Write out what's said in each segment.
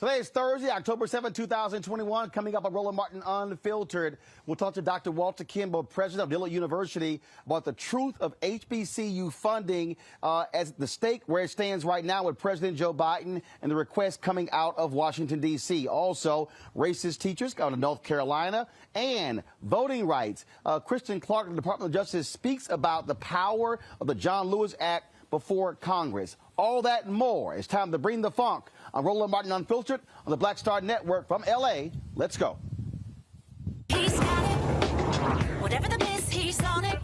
Today is Thursday, October 7, 2021. Coming up on Roland Martin Unfiltered, we'll talk to Dr. Walter Kimball, president of Dillard University, about the truth of HBCU funding as the stake where it stands right now with President Joe Biden and the request coming out of Washington, D.C. Also, racist teachers out of North Carolina and voting rights. Kristen Clark of the Department of Justice speaks about the power of the John Lewis Act before Congress. All that and more. It's time to bring the funk on Roland Martin Unfiltered on the Black Star Network from L.A. Let's go. He's got it. Whatever the miss, he's on it.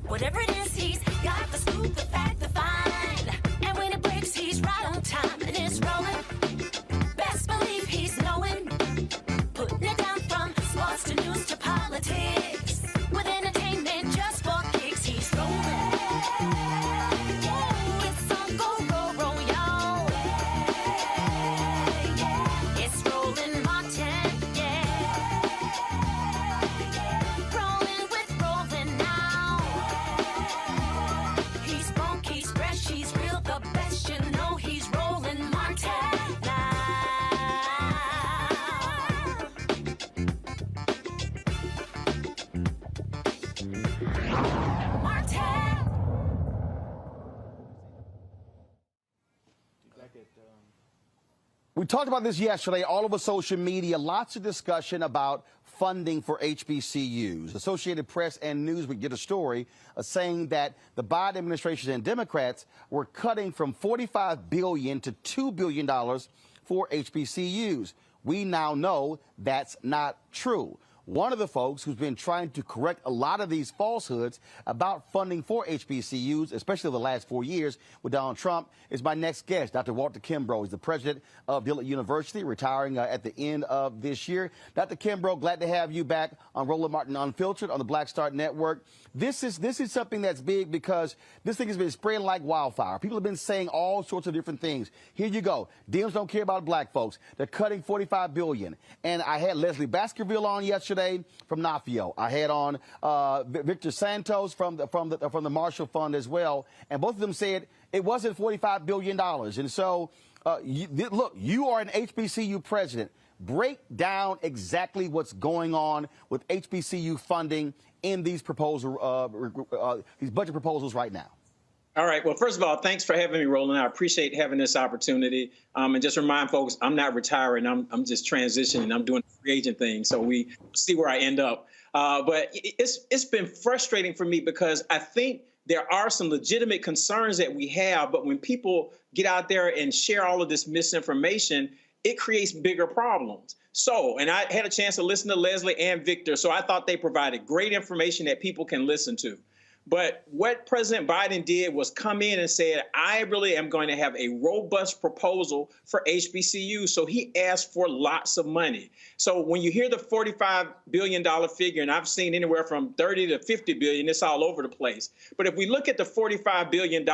Whatever it is, he's got the scoop, the fact, the find. And when it breaks, he's right on time and it's rolling. Best believe he's knowing. Putting it down from sports to news to politics. With entertainment just for kicks, he's rolling. We talked about this yesterday all over social media. Lots of discussion about funding for HBCUs. Associated Press and Newsweek did a story saying that the Biden administration and Democrats were cutting from $45 billion to $2 billion for HBCUs. We now know that's not true. one of the folks who's been trying to correct a lot of these falsehoods about funding for HBCUs, especially over the last 4 years with Donald Trump, is my next guest, Dr. Walter Kimbrough. He's the president of Dillard University, retiring at the end of this year. Dr. Kimbrough, glad to have you back on Roland Martin Unfiltered on the Black Start Network. This is something that's big because this thing has been spreading like wildfire. People have been saying all sorts of different things. Here you go. Dems don't care about black folks. They're cutting $45 billion. And I had Leslie Baskerville on yesterday from NAACP. I had on Victor Santos from the Marshall Fund as well. And both of them said it wasn't $45 billion. And so, look, you are an HBCU president. Break down exactly what's going on with HBCU funding in these these budget proposals right now. All right. Well, first of all, thanks for having me, Roland. I appreciate having this opportunity. And just remind folks, I'm not retiring. I'm just transitioning. I'm doing the free agent thing. So we see where I end up. But it's been frustrating for me because I think there are some legitimate concerns that we have. But when people get out there and share all of this misinformation, it creates bigger problems. So, and I had a chance to listen to Leslie and Victor, so I thought they provided great information that people can listen to. But what President Biden did was come in and said, I really am going to have a robust proposal for HBCU. So he asked for lots of money. So when you hear the $45 billion figure, and I've seen anywhere from 30 to 50 billion, it's all over the place. But if we look at the $45 billion,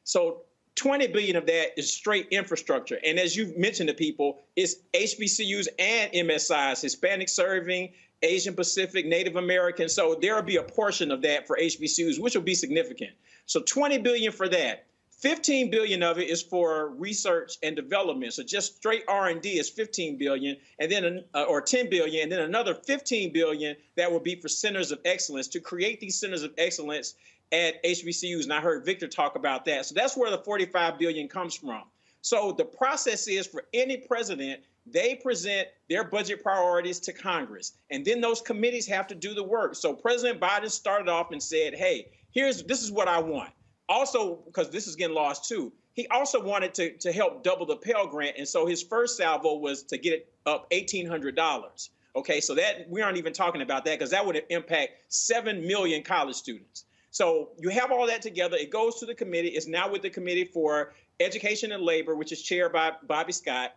so 20 billion of that is straight infrastructure. And as you've mentioned to people, it's HBCUs and MSIs, Hispanic serving, Asian Pacific, Native American. So there will be a portion of that for HBCUs, which will be significant. So 20 billion for that. 15 billion of it is for research and development. So just straight R&D is 15 billion, and then or 10 billion, and then another 15 billion that will be for centers of excellence to create these centers of excellence at HBCUs. And I heard Victor talk about that. So that's where the 45 billion comes from. So the process is for any president, they present their budget priorities to Congress, and then those committees have to do the work. So President Biden started off and said, hey, this is what I want. Also, because this is getting lost too, he also wanted to help double the Pell Grant. And so his first salvo was to get it up $1,800. Okay, so that we aren't even talking about that because that would impact 7 million college students. So you have all that together. It goes to the committee. It's now with the Committee for Education and Labor, which is chaired by Bobby Scott.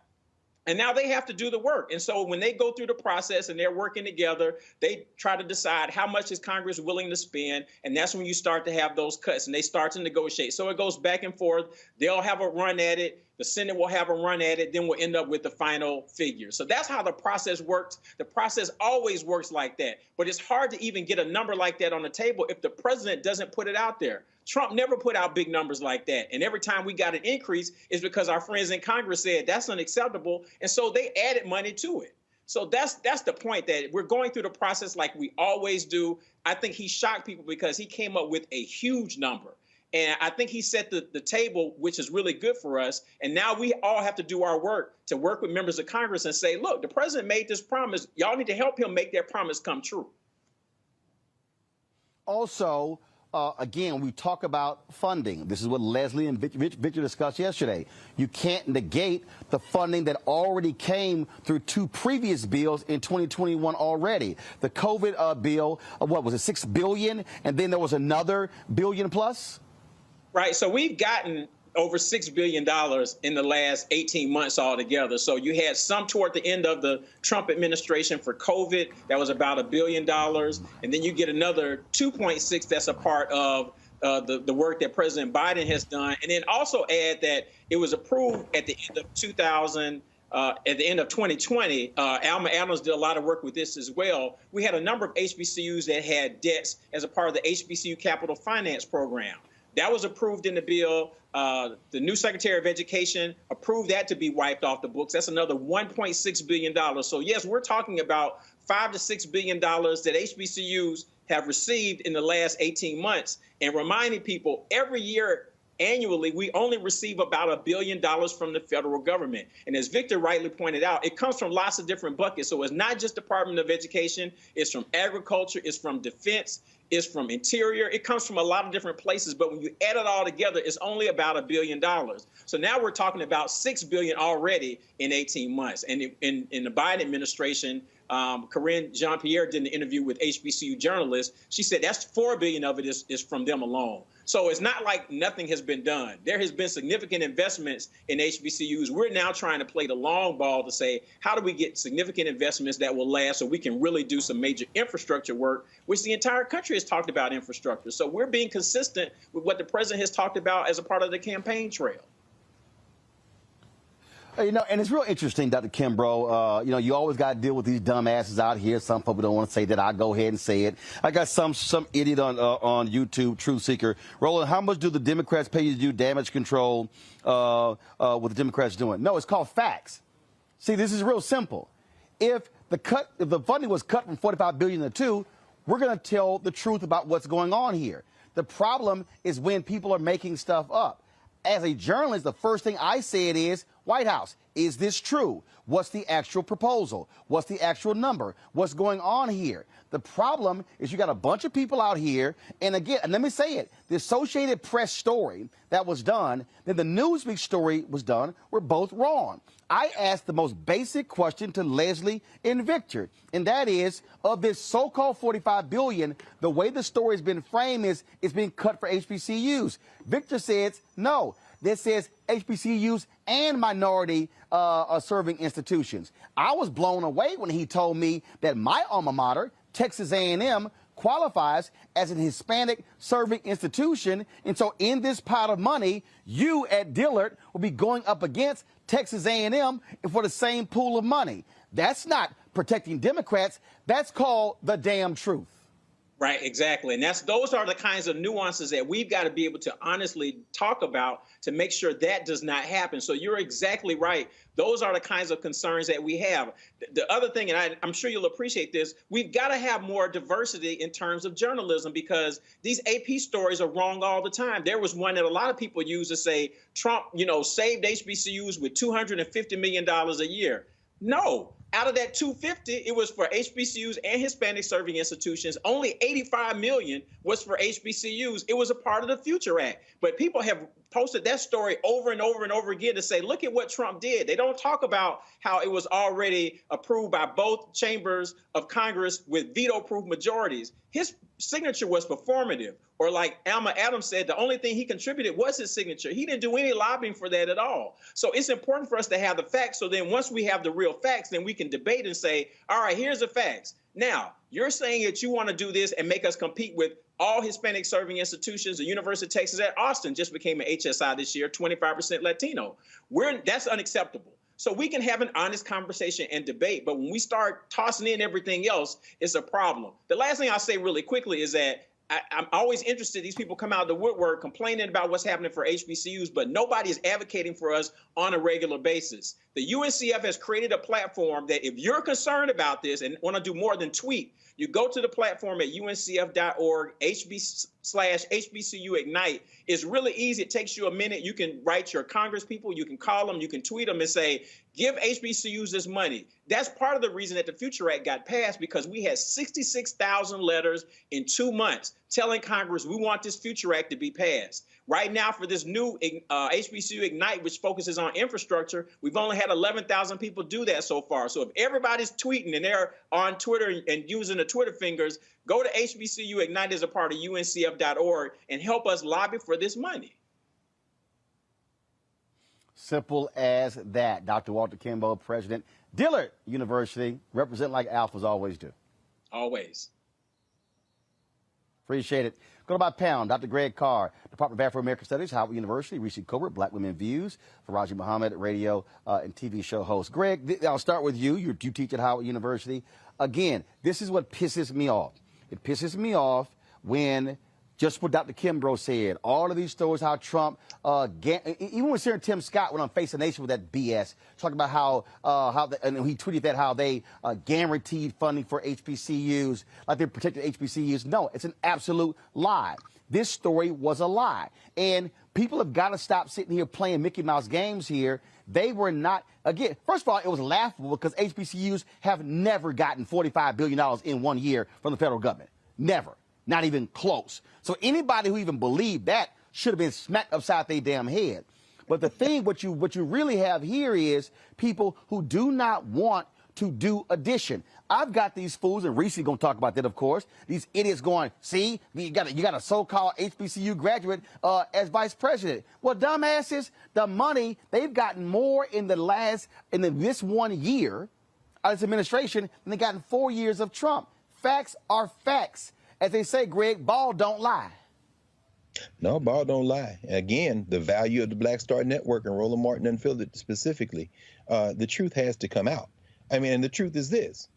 And now they have to do the work. And so when they go through the process and they're working together, they try to decide how much is Congress willing to spend. And that's when you start to have those cuts and they start to negotiate. So it goes back and forth. They'll have a run at it. The Senate will have a run at it. Then we'll end up with the final figure. So that's how the process works. The process always works like that. But it's hard to even get a number like that on the table if the president doesn't put it out there. Trump never put out big numbers like that. And every time we got an increase is because our friends in Congress said that's unacceptable. And so they added money to it. So that's the point, that we're going through the process like we always do. I think he shocked people because he came up with a huge number. And I think he set the table, which is really good for us. And now we all have to do our work to work with members of Congress and say, look, the president made this promise. Y'all need to help him make that promise come true. Also, again, we talk about funding. This is what Leslie and Victor discussed yesterday. You can't negate the funding that already came through two previous bills in 2021 already. The COVID bill, what was it, $6 billion? And then there was another billion plus? Right. So we've gotten over $6 billion in the last 18 months altogether. So you had some toward the end of the Trump administration for COVID. That was about $1 billion. And then you get another 2.6 that's a part of the work that President Biden has done. And then also add that it was approved at the end of 2020. Alma Adams did a lot of work with this as well. We had a number of HBCUs that had debts as a part of the HBCU Capital Finance Program. That was approved in the bill. The new Secretary of Education approved that to be wiped off the books. That's another $1.6 billion. So, yes, we're talking about $5 to $6 billion that HBCUs have received in the last 18 months. And reminding people, every year, annually, we only receive about $1 billion from the federal government. And as Victor rightly pointed out, it comes from lots of different buckets. So it's not just Department of Education. It's from agriculture. It's from defense. It's from interior. It comes from a lot of different places. But when you add it all together, it's only about $1 billion. So now we're talking about $6 billion already in 18 months. And in the Biden administration, Corinne Jean-Pierre did an interview with HBCU journalists. She said that's $4 billion of it is from them alone. So it's not like nothing has been done. There has been significant investments in HBCUs. We're now trying to play the long ball to say, how do we get significant investments that will last so we can really do some major infrastructure work, which the entire country has talked about infrastructure. So we're being consistent with what the president has talked about as a part of the campaign trail. You know, and it's real interesting, Dr. Kimbrough. You know, you always got to deal with these dumbasses out here. Some people don't want to say that. I'll go ahead and say it. I got some idiot on YouTube, Truth Seeker. Roland, how much do the Democrats pay you to do damage control? What the Democrats doing? No, it's called facts. See, this is real simple. If the funding was cut from $45 billion to $2 billion, we're going to tell the truth about what's going on here. The problem is when people are making stuff up. As a journalist, the first thing I said is, White House, is this true? What's the actual proposal? What's the actual number? What's going on here? The problem is you got a bunch of people out here, and again, and let me say it, the Associated Press story that was done, then the Newsweek story was done, were both wrong. I asked the most basic question to Leslie and Victor, and that is, of this so-called $45 billion, the way the story has been framed is it's being cut for HBCUs. Victor says no. That says HBCUs and minority serving institutions. I was blown away when he told me that my alma mater, Texas A&M, qualifies as an Hispanic serving institution. And so in this pot of money, you at Dillard will be going up against Texas A&M for the same pool of money. That's not protecting Democrats. That's called the damn truth. Right, exactly. And those are the kinds of nuances that we've got to be able to honestly talk about to make sure that does not happen. So you're exactly right. Those are the kinds of concerns that we have. The other thing, and I'm sure you'll appreciate this, we've got to have more diversity in terms of journalism because these AP stories are wrong all the time. There was one that a lot of people use to say Trump, saved HBCUs with $250 million a year. No. Out of that 250, it was for HBCUs and Hispanic serving institutions. Only 85 million was for HBCUs. It was a part of the Future Act. But people have posted that story over and over and over again to say, look at what Trump did. They don't talk about how it was already approved by both chambers of Congress with veto-proof majorities. His signature was performative. Or like Alma Adams said, the only thing he contributed was his signature. He didn't do any lobbying for that at all. So it's important for us to have the facts. So then once we have the real facts, then we can debate and say, all right, here's the facts. Now, you're saying that you want to do this and make us compete with all Hispanic serving institutions. The University of Texas at Austin just became an HSI this year, 25% Latino. That's unacceptable. So we can have an honest conversation and debate. But when we start tossing in everything else, it's a problem. The last thing I'll say really quickly is that I'm always interested. These people come out of the woodwork complaining about what's happening for HBCUs, but nobody is advocating for us on a regular basis. The UNCF has created a platform that if you're concerned about this and want to do more than tweet, you go to the platform at uncf.org, /HBCU Ignite. It's really easy. It takes you a minute. You can write your Congress people. You can call them. You can tweet them and say, give HBCUs this money. That's part of the reason that the Future Act got passed, because we had 66,000 letters in 2 months telling Congress we want this Future Act to be passed. Right now, for this new HBCU Ignite, which focuses on infrastructure, we've only had 11,000 people do that so far. So if everybody's tweeting and they're on Twitter and using the Twitter fingers, go to HBCU Ignite as a part of uncf.org and help us lobby for this money. Simple as that. Dr. Walter Kimbrough, President, Dillard University, represent like alphas always do. Always. Appreciate it. Go to my pound. Dr. Greg Carr, Department of Afro-American Studies, Howard University, Rishi Colbert, Black Women Views, Faraji Muhammad, radio and TV show host. Greg, I'll start with you. You teach at Howard University. Again, this is what pisses me off. It pisses me off when, just what Dr. Kimbrough said, all of these stories, how Trump, even when Senator Tim Scott went on Face the Nation with that BS, talking about and he tweeted that how they guaranteed funding for HBCUs, like they protected HBCUs. No, it's an absolute lie. This story was a lie. And people have got to stop sitting here playing Mickey Mouse games here. They were not, again, first of all, it was laughable because HBCUs have never gotten $45 billion in 1 year from the federal government. Never. Not even close. So anybody who even believed that should have been smacked upside their damn head. But the thing, what you really have here is people who do not want to do addition. I've got these fools, and Reese is going to talk about that, of course. These idiots going, see, you got a so-called HBCU graduate as vice president. Well, dumbasses, the money, they've gotten more in this 1 year out of this administration than they got in 4 years of Trump. Facts are facts. As they say, Greg, ball don't lie. No, ball don't lie. Again, the value of the Black Star Network and Roland Martin Unfiltered specifically, the truth has to come out. I mean, and the truth is this.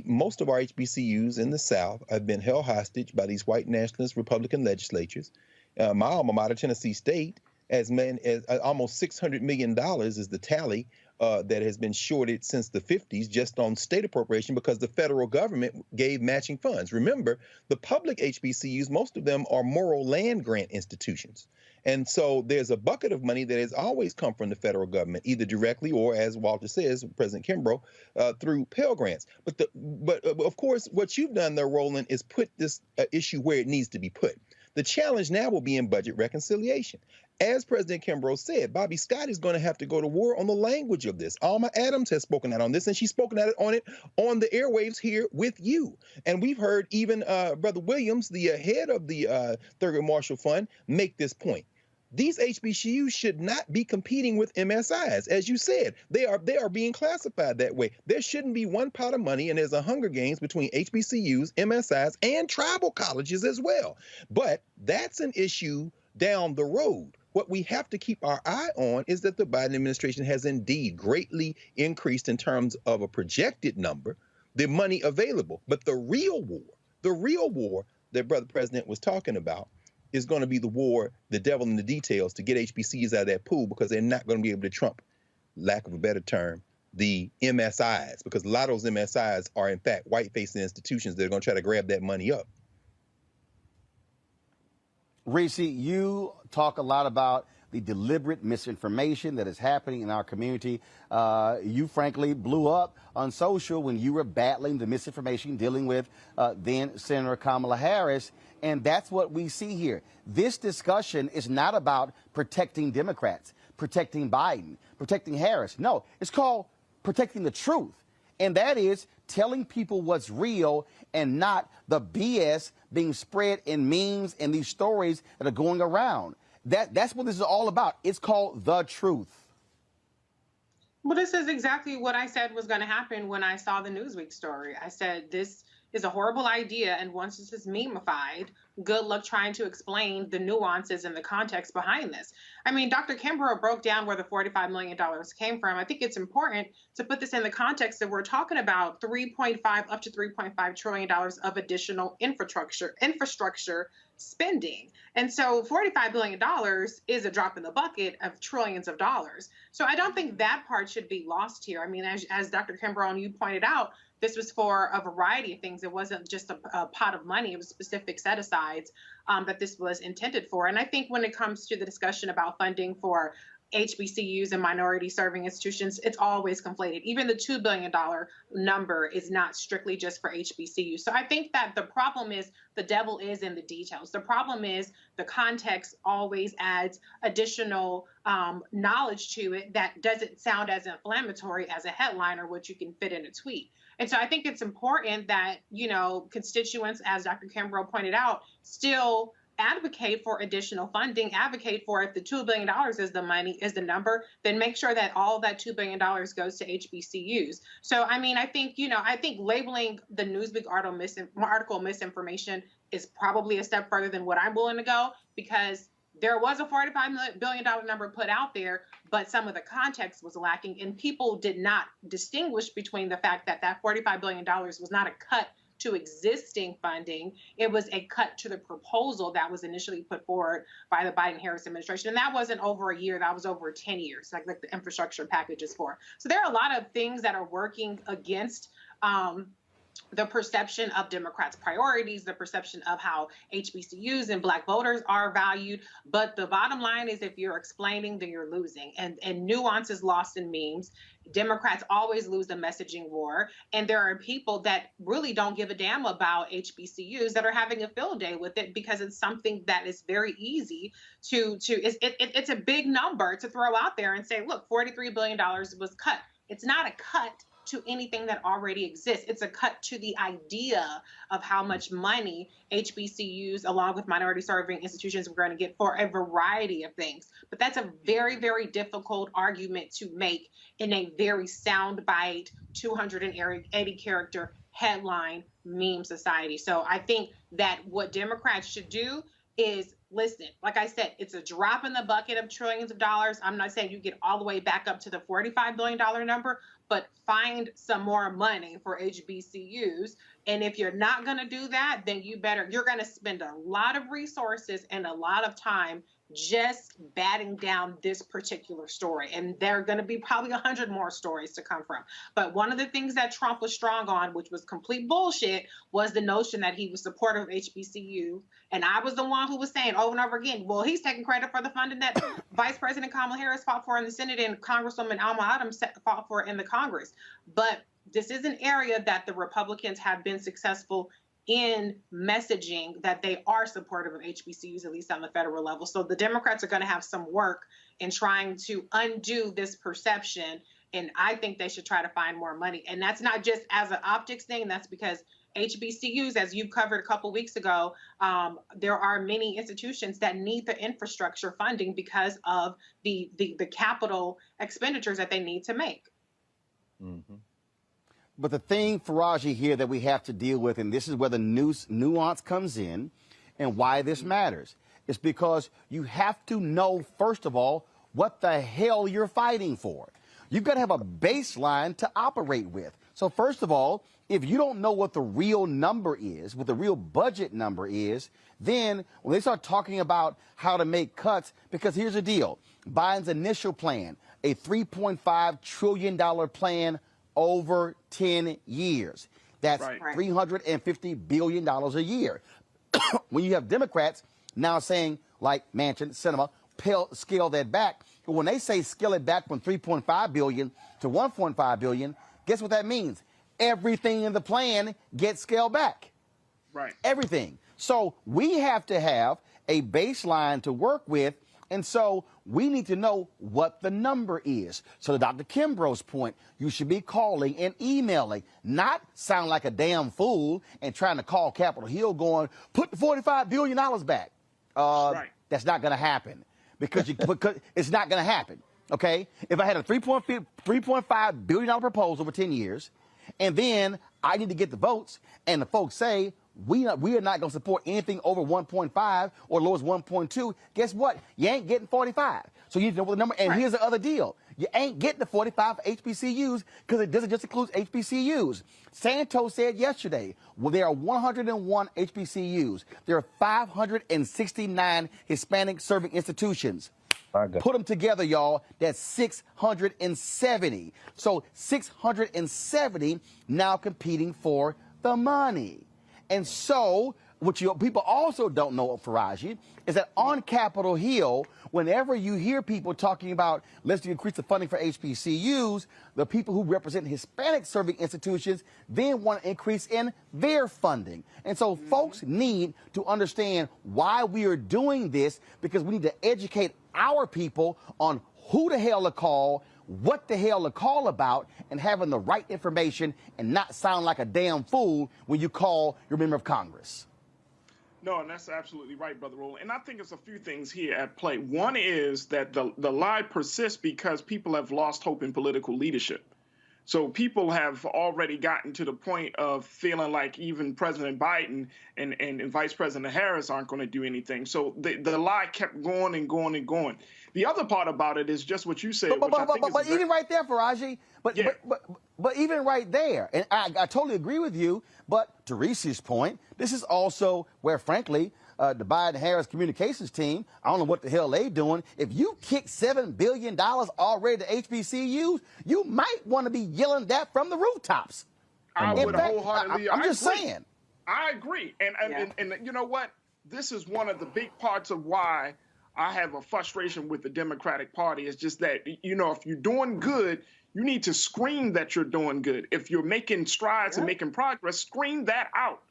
Most of our HBCUs in the South have been held hostage by these white nationalist Republican legislatures. My alma mater, Tennessee State, as almost $600 million is the tally that has been shorted since the 50s just on state appropriation because the federal government gave matching funds. Remember, the public HBCUs, most of them are moral land grant institutions. And so there's a bucket of money that has always come from the federal government, either directly or, as Walter says, President Kimbrough, through Pell Grants. But of course, what you've done there, Roland, is put this issue where it needs to be put. The challenge now will be in budget reconciliation. As President Kimbrough said, Bobby Scott is going to have to go to war on the language of this. Alma Adams has spoken out on this, and she's spoken out on it on the airwaves here with you. And we've heard even Brother Williams, the head of the Thurgood Marshall Fund, make this point. These HBCUs should not be competing with MSIs. As you said, they are being classified that way. There shouldn't be one pot of money, and there's a hunger games between HBCUs, MSIs, and tribal colleges as well. But that's an issue down the road. What we have to keep our eye on is that the Biden administration has indeed greatly increased in terms of a projected number, the money available. But the real war that Brother President was talking about is going to be the war, the devil in the details, to get HBCUs out of that pool because they're not going to be able to trump, lack of a better term, the MSIs, because a lot of those MSIs are, in fact, white-facing institutions that are going to try to grab that money up. Reese, you talk a lot about the deliberate misinformation that is happening in our community. You frankly blew up on social when you were battling the misinformation dealing with then Senator Kamala Harris. And that's what we see here. This discussion is not about protecting Democrats, protecting Biden, protecting Harris. No, it's called protecting the truth. And that is telling people what's real and not the BS being spread in memes and these stories that are going around. That's what this is all about. It's called the truth. Well, this is exactly what I said was going to happen when I saw the Newsweek story. I said, this is a horrible idea, and once this is memeified, good luck trying to explain the nuances and the context behind this. I mean, Dr. Kimbrough broke down where the $45 million came from. I think it's important to put this in the context that we're talking about $3.5 up to $3.5 trillion of additional infrastructure spending. And so $45 billion is a drop in the bucket of trillions of dollars. So I don't think that part should be lost here. I mean, as Dr. Kimbrough and you pointed out, this was for a variety of things. It wasn't just a pot of money. It was specific set-asides that this was intended for. And I think when it comes to the discussion about funding for HBCUs and minority-serving institutions, it's always conflated. Even the $2 billion number is not strictly just for HBCUs. So I think that the problem is the devil is in the details. The problem is the context always adds additional knowledge to it that doesn't sound as inflammatory as a headline or what you can fit in a tweet. And so I think it's important that, you know, constituents, as Dr. Kimbrough pointed out, still advocate for additional funding, advocate for if the $2 billion is the number, then make sure that all of that $2 billion goes to HBCUs. So, I mean, I think labeling the Newsweek article misinformation is probably a step further than what I'm willing to go, because there was a $45 billion number put out there, but some of the context was lacking, and people did not distinguish between the fact that that $45 billion was not a cut to existing funding. It was a cut to the proposal that was initially put forward by the Biden-Harris administration. And that wasn't over a year, that was over 10 years, like the infrastructure package is for. So there are a lot of things that are working against the perception of Democrats' priorities, the perception of how HBCUs and Black voters are valued. But the bottom line is, if you're explaining, then you're losing. And nuance is lost in memes. Democrats always lose the messaging war. And there are people that really don't give a damn about HBCUs that are having a field day with it, because it's something that is very easy it's a big number to throw out there and say, look, $43 billion was cut. It's not a cut to anything that already exists. It's a cut to the idea of how much money HBCUs, along with minority serving institutions, we're going to get for a variety of things. But that's a very, very difficult argument to make in a very soundbite, 280 character headline meme society. So I think that what Democrats should do is listen. Like I said, it's a drop in the bucket of trillions of dollars. I'm not saying you get all the way back up to the $45 billion number, but find some more money for HBCUs. And if you're not going to do that, then you're going to spend a lot of resources and a lot of time just batting down this particular story. And there are going to be probably 100 more stories to come from. But one of the things that Trump was strong on, which was complete bullshit, was the notion that he was supportive of HBCU. And I was the one who was saying over and over again, well, he's taking credit for the funding that Vice President Kamala Harris fought for in the Senate and Congresswoman Alma Adams fought for in the Congress. But this is an area that the Republicans have been successful in messaging that they are supportive of HBCUs, at least on the federal level. So the Democrats are going to have some work in trying to undo this perception. And I think they should try to find more money. And that's not just as an optics thing. That's because HBCUs, as you covered a couple weeks ago, there are many institutions that need the infrastructure funding because of the capital expenditures that they need to make. Mm-hmm. But the thing, Faraji, here that we have to deal with, and this is where the nuance comes in and why this matters, is because you have to know, first of all, what the hell you're fighting for. You've got to have a baseline to operate with. So first of all, if you don't know what the real number is, what the real budget number is, then when they start talking about how to make cuts, because here's the deal, Biden's initial plan, a $3.5 trillion plan over 10 years. That's right. $350 billion a year. When you have Democrats now saying, like Manchin, Sinema, scale that back, but when they say scale it back from 3.5 billion to 1.5 billion, guess what that means? Everything in the plan gets scaled back. Right. Everything. So we have to have a baseline to work with, and so we need to know what the number is. So to Dr. Kimbrough's point, you should be calling and emailing, not sound like a damn fool and trying to call Capitol Hill going, put the $45 billion back. Right. That's not going to happen because it's not going to happen. Okay? If I had a $3.5 billion proposal for 10 years, and then I need to get the votes, and the folks say, we are not going to support anything over 1.5 or low as 1.2. Guess what? You ain't getting 45. So you need to know what the number. And here's the other deal: you ain't getting the 45 HBCUs because it doesn't just include HBCUs. Santos said yesterday, well, there are 101 HBCUs. There are 569 Hispanic serving institutions. Put them together, y'all. That's 670. So 670 now competing for the money. And so, what people also don't know, Faraji, is that on Capitol Hill, whenever you hear people talking about let's increase the funding for HBCUs, the people who represent Hispanic serving institutions then want to increase in their funding. And so folks need to understand why we are doing this, because we need to educate our people on who the hell to call, what the hell to call about, and having the right information and not sound like a damn fool when you call your member of Congress. No, and that's absolutely right, Brother Roland. And I think it's a few things here at play. One is that the lie persists because people have lost hope in political leadership. So people have already gotten to the point of feeling like even President Biden and Vice President Harris aren't going to do anything. So the lie kept going and going and going. The other part about it is just what you said. But even right there, Faraji, but even right there, and I totally agree with you, but to Reese's point, this is also where, frankly, the Biden-Harris communications team, I don't know what the hell they doing. If you kick $7 billion already to HBCUs, you might want to be yelling that from the rooftops. I would wholeheartedly. I'm just saying. I agree. And you know what? This is one of the big parts of why I have a frustration with the Democratic Party. It's just that, you know, if you're doing good, you need to scream that you're doing good. If you're making strides and making progress, scream that out.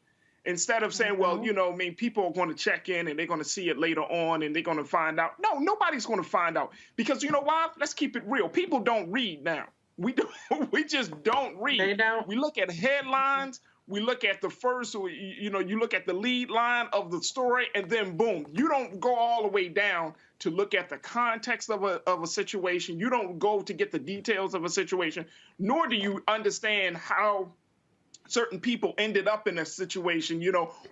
Instead of saying, well, you know, I mean, people are going to check in and they're going to see it later on and they're going to find out. No, nobody's going to find out, because you know why? Let's keep it real. People don't read now. We don't, we just don't read. They don't. We look at headlines. We look at the first, you look at the lead line of the story, and then boom, you don't go all the way down to look at the context of a situation. You don't go to get the details of a situation, nor do you understand how certain people ended up in a situation,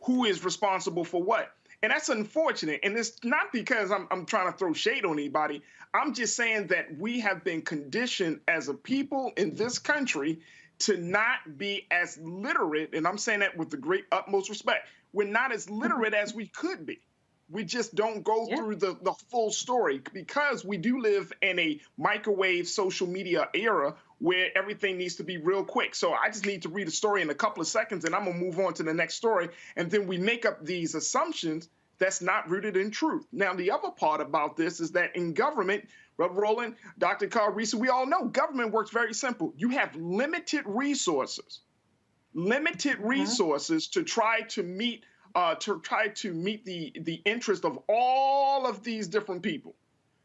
who is responsible for what. And that's unfortunate. And it's not because I'm trying to throw shade on anybody. I'm just saying that we have been conditioned as a people in this country to not be as literate. And I'm saying that with the great utmost respect. We're not as literate as we could be. We just don't go through the full story because we do live in a microwave social media era where everything needs to be real quick. So I just need to read a story in a couple of seconds and I'm going to move on to the next story. And then we make up these assumptions that's not rooted in truth. Now, the other part about this is that in government, Brother Roland, Dr. Carl Reese, we all know government works very simple. You have limited resources to try to meet the interest of all of these different people.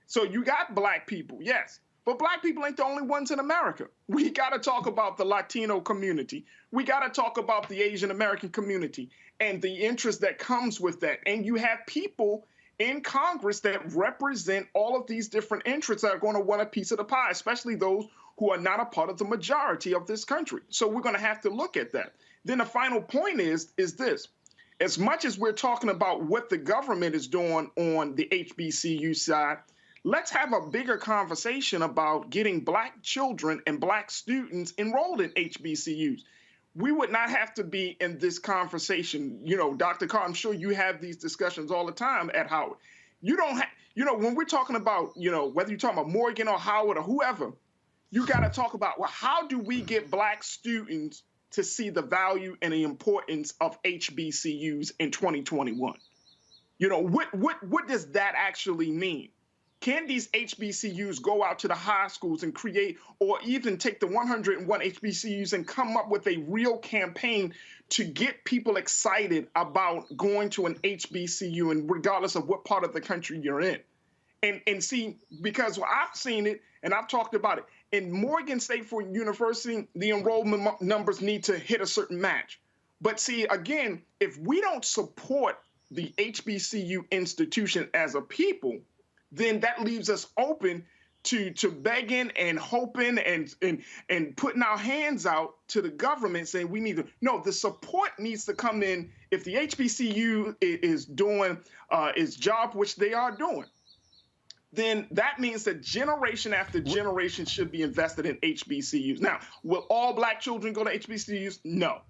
So you got black people, yes, but black people ain't the only ones in America. We got to talk about the Latino community. We got to talk about the Asian American community and the interest that comes with that. And you have people in Congress that represent all of these different interests that are going to want a piece of the pie, especially those who are not a part of the majority of this country. So we're going to have to look at that. Then the final point is this. As much as we're talking about what the government is doing on the HBCU side, let's have a bigger conversation about getting black children and black students enrolled in HBCUs. We would not have to be in this conversation. Dr. Carr, I'm sure you have these discussions all the time at Howard. You don't have, when we're talking about, whether you're talking about Morgan or Howard or whoever, you got to talk about, well, how do we get black students to see the value and the importance of HBCUs in 2021? What does that actually mean? Can these HBCUs go out to the high schools and create, or even take the 101 HBCUs and come up with a real campaign to get people excited about going to an HBCU, and regardless of what part of the country you're in? And see, because I've seen it and I've talked about it, in Morgan State University, the enrollment numbers need to hit a certain match. But see, again, if we don't support the HBCU institution as a people, then that leaves us open to begging and hoping and putting our hands out to the government saying we need to. No, the support needs to come in if the HBCU is doing its job, which they are doing. Then that means that generation after generation should be invested in HBCUs. Now, will all black children go to HBCUs? No.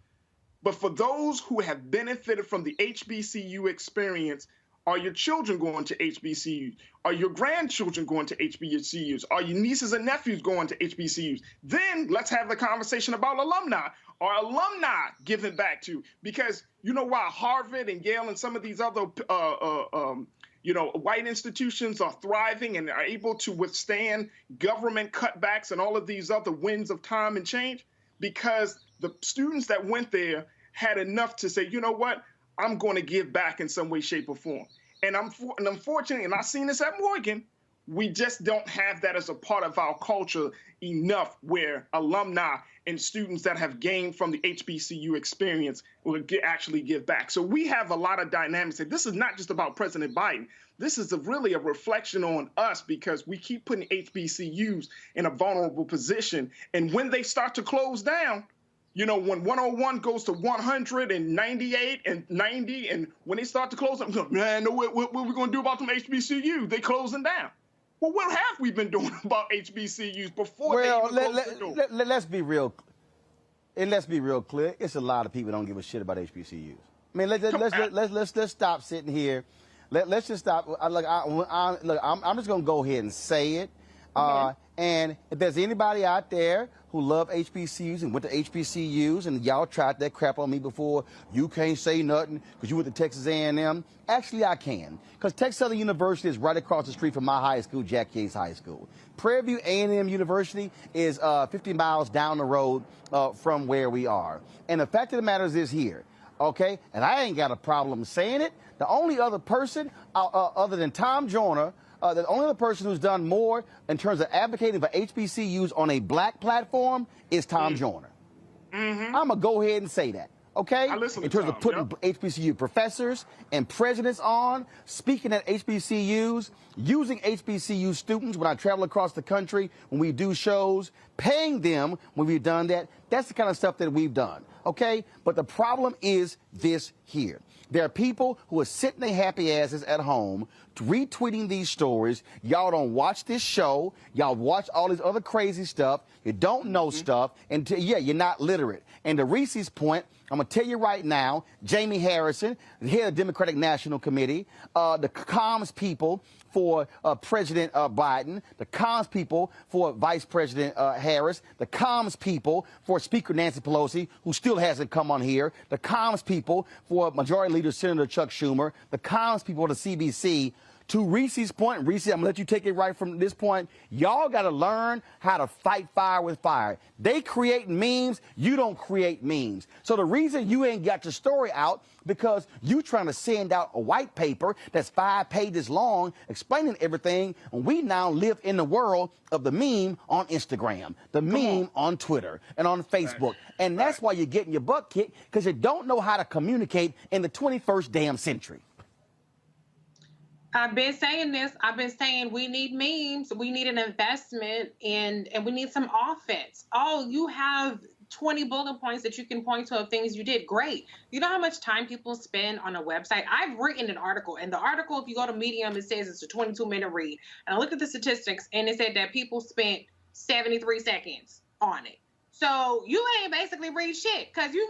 But for those who have benefited from the HBCU experience, are your children going to HBCUs? Are your grandchildren going to HBCUs? Are your nieces and nephews going to HBCUs? Then let's have the conversation about alumni. Are alumni giving back to? Because while Harvard and Yale and some of these other white institutions are thriving and are able to withstand government cutbacks and all of these other winds of time and change, because the students that went there had enough to say, you know what, I'm going to give back in some way, shape, or form. And unfortunately, and I've seen this at Morgan, we just don't have that as a part of our culture enough, where alumni and students that have gained from the HBCU experience will actually give back. So we have a lot of dynamics. This is not just about President Biden. This is really a reflection on us, because we keep putting HBCUs in a vulnerable position. And when they start to close down, when 101 goes to 198 and 90, and when they start to close them, man, what are we going to do about them HBCUs? They closing down. Well, what have we been doing about HBCUs before they even closed the door? Let's be real. And let's be real clear. It's a lot of people that don't give a shit about HBCUs. I mean, let's stop sitting here. Let's just stop. I'm just going to go ahead and say it. And if there's anybody out there who love HBCUs and went to HBCUs and y'all tried that crap on me before, you can't say nothing because you went to Texas A&M. Actually, I can, because Texas Southern University is right across the street from my high school, Jack Yates High School. Prairie View A&M University is 50 miles down the road from where we are. And the fact of the matter is here, okay? And I ain't got a problem saying it. The only other person other than Tom Joyner the only other person who's done more in terms of advocating for HBCUs on a black platform is Tom Joyner. I'm going to go ahead and say that. Okay? I listen to in terms Tom, of putting HBCU professors and presidents on, speaking at HBCUs, using HBCU students when I travel across the country, when we do shows, paying them when we've done that. That's the kind of stuff that we've done. Okay? But the problem is this here. There are people who are sitting their happy asses at home retweeting these stories. Y'all don't watch this show. Y'all watch all this other crazy stuff. You don't know stuff. And you're not literate. And to Reese's point, I'm going to tell you right now, Jamie Harrison, the head of the Democratic National Committee, the comms people for President Biden, the comms people for Vice President Harris, the comms people for Speaker Nancy Pelosi, who still hasn't come on here, the comms people for Majority Leader Senator Chuck Schumer, the comms people for the CBC. To Reese's point, Reese, I'm going to let you take it right from this point. Y'all got to learn how to fight fire with fire. They create memes. You don't create memes. So the reason you ain't got your story out because you trying to send out a white paper that's 5 pages long explaining everything, and we now live in the world of the meme on Instagram, the meme on Twitter and on Facebook. And that's why you're getting your butt kicked, because you don't know how to communicate in the 21st damn century. I've been saying this. I've been saying we need memes. We need an investment and we need some offense. Oh, you have 20 bullet points that you can point to of things you did. Great. You know how much time people spend on a website? I've written an article, and the article, if you go to Medium, it says it's a 22-minute read. And I looked at the statistics, and it said that people spent 73 seconds on it. So you ain't basically read shit, because you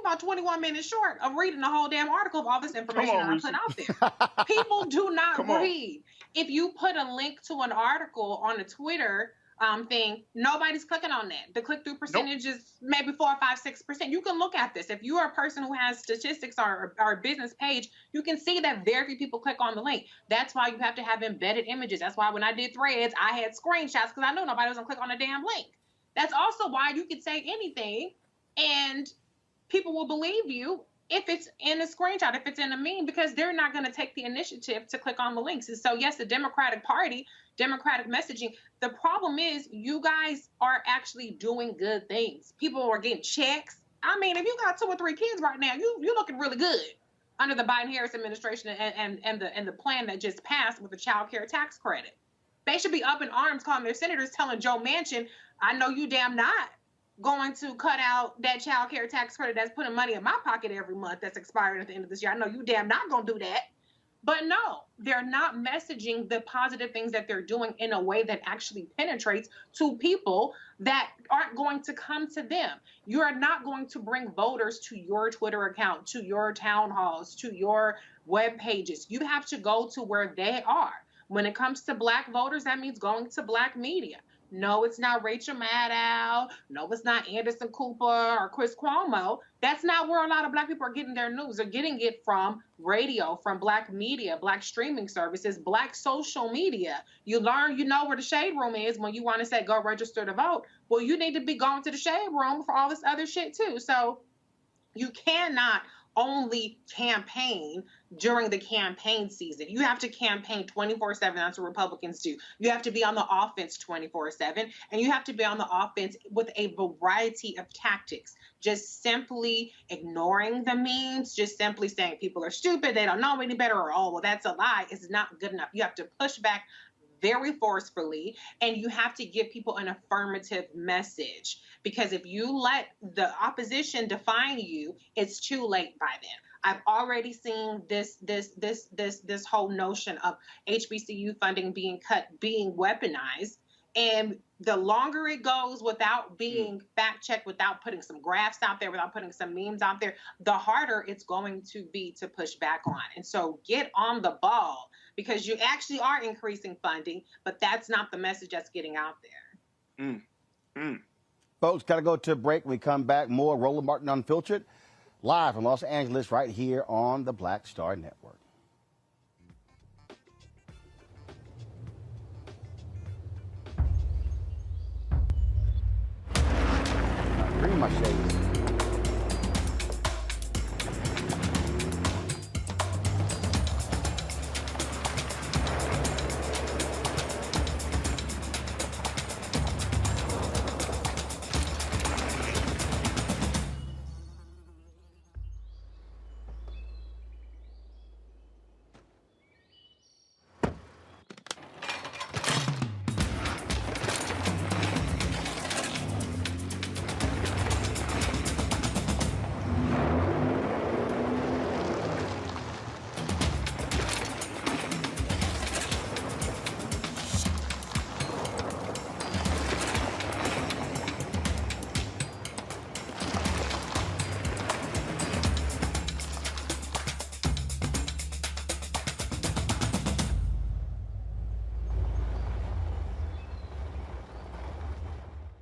about 21 minutes short of reading the whole damn article of all this information that I put out there. People do not read. If you put a link to an article on a Twitter thing, nobody's clicking on that. The click-through percentage is maybe 4, 5, 6%. You can look at this. If you are a person who has statistics or a business page, you can see that very few people click on the link. That's why you have to have embedded images. That's why when I did Threads, I had screenshots, because I knew nobody was going to click on a damn link. That's also why you could say anything and people will believe you if it's in a screenshot, if it's in a meme, because they're not going to take the initiative to click on the links. And so, yes, the Democratic Party, Democratic messaging, the problem is you guys are actually doing good things. People are getting checks. I mean, if you got 2 or 3 kids right now, you're looking really good under the Biden-Harris administration and the plan that just passed with the child care tax credit. They should be up in arms calling their senators, telling Joe Manchin, I know you damn not going to cut out that child care tax credit that's putting money in my pocket every month that's expiring at the end of this year. I know you damn not going to do that. But no, they're not messaging the positive things that they're doing in a way that actually penetrates to people that aren't going to come to them. You are not going to bring voters to your Twitter account, to your town halls, to your web pages. You have to go to where they are. When it comes to Black voters, that means going to Black media. No, it's not Rachel Maddow. No, it's not Anderson Cooper or Chris Cuomo. That's not where a lot of Black people are getting their news. They're getting it from radio, from Black media, Black streaming services, Black social media. You learn, you know where the shade room is when you want to say, go register to vote. Well, you need to be going to the shade room for all this other shit too. So you cannot only campaign during the campaign season. You have to campaign 24/7. That's what Republicans do. You have to be on the offense 24/7, and you have to be on the offense with a variety of tactics. Just simply ignoring the memes, just simply saying people are stupid, they don't know any better, or, oh, well, that's a lie, is not good enough. You have to push back very forcefully, and you have to give people an affirmative message. Because if you let the opposition define you, it's too late by then. I've already seen this whole notion of HBCU funding being cut, being weaponized. And the longer it goes without being fact-checked, without putting some graphs out there, without putting some memes out there, the harder it's going to be to push back on. And so get on the ball, because you actually are increasing funding, but that's not the message that's getting out there. Folks, got to go to a break. When we come back, more Roland Martin Unfiltered, live from Los Angeles, right here on the Black Star Network. Bring my shades.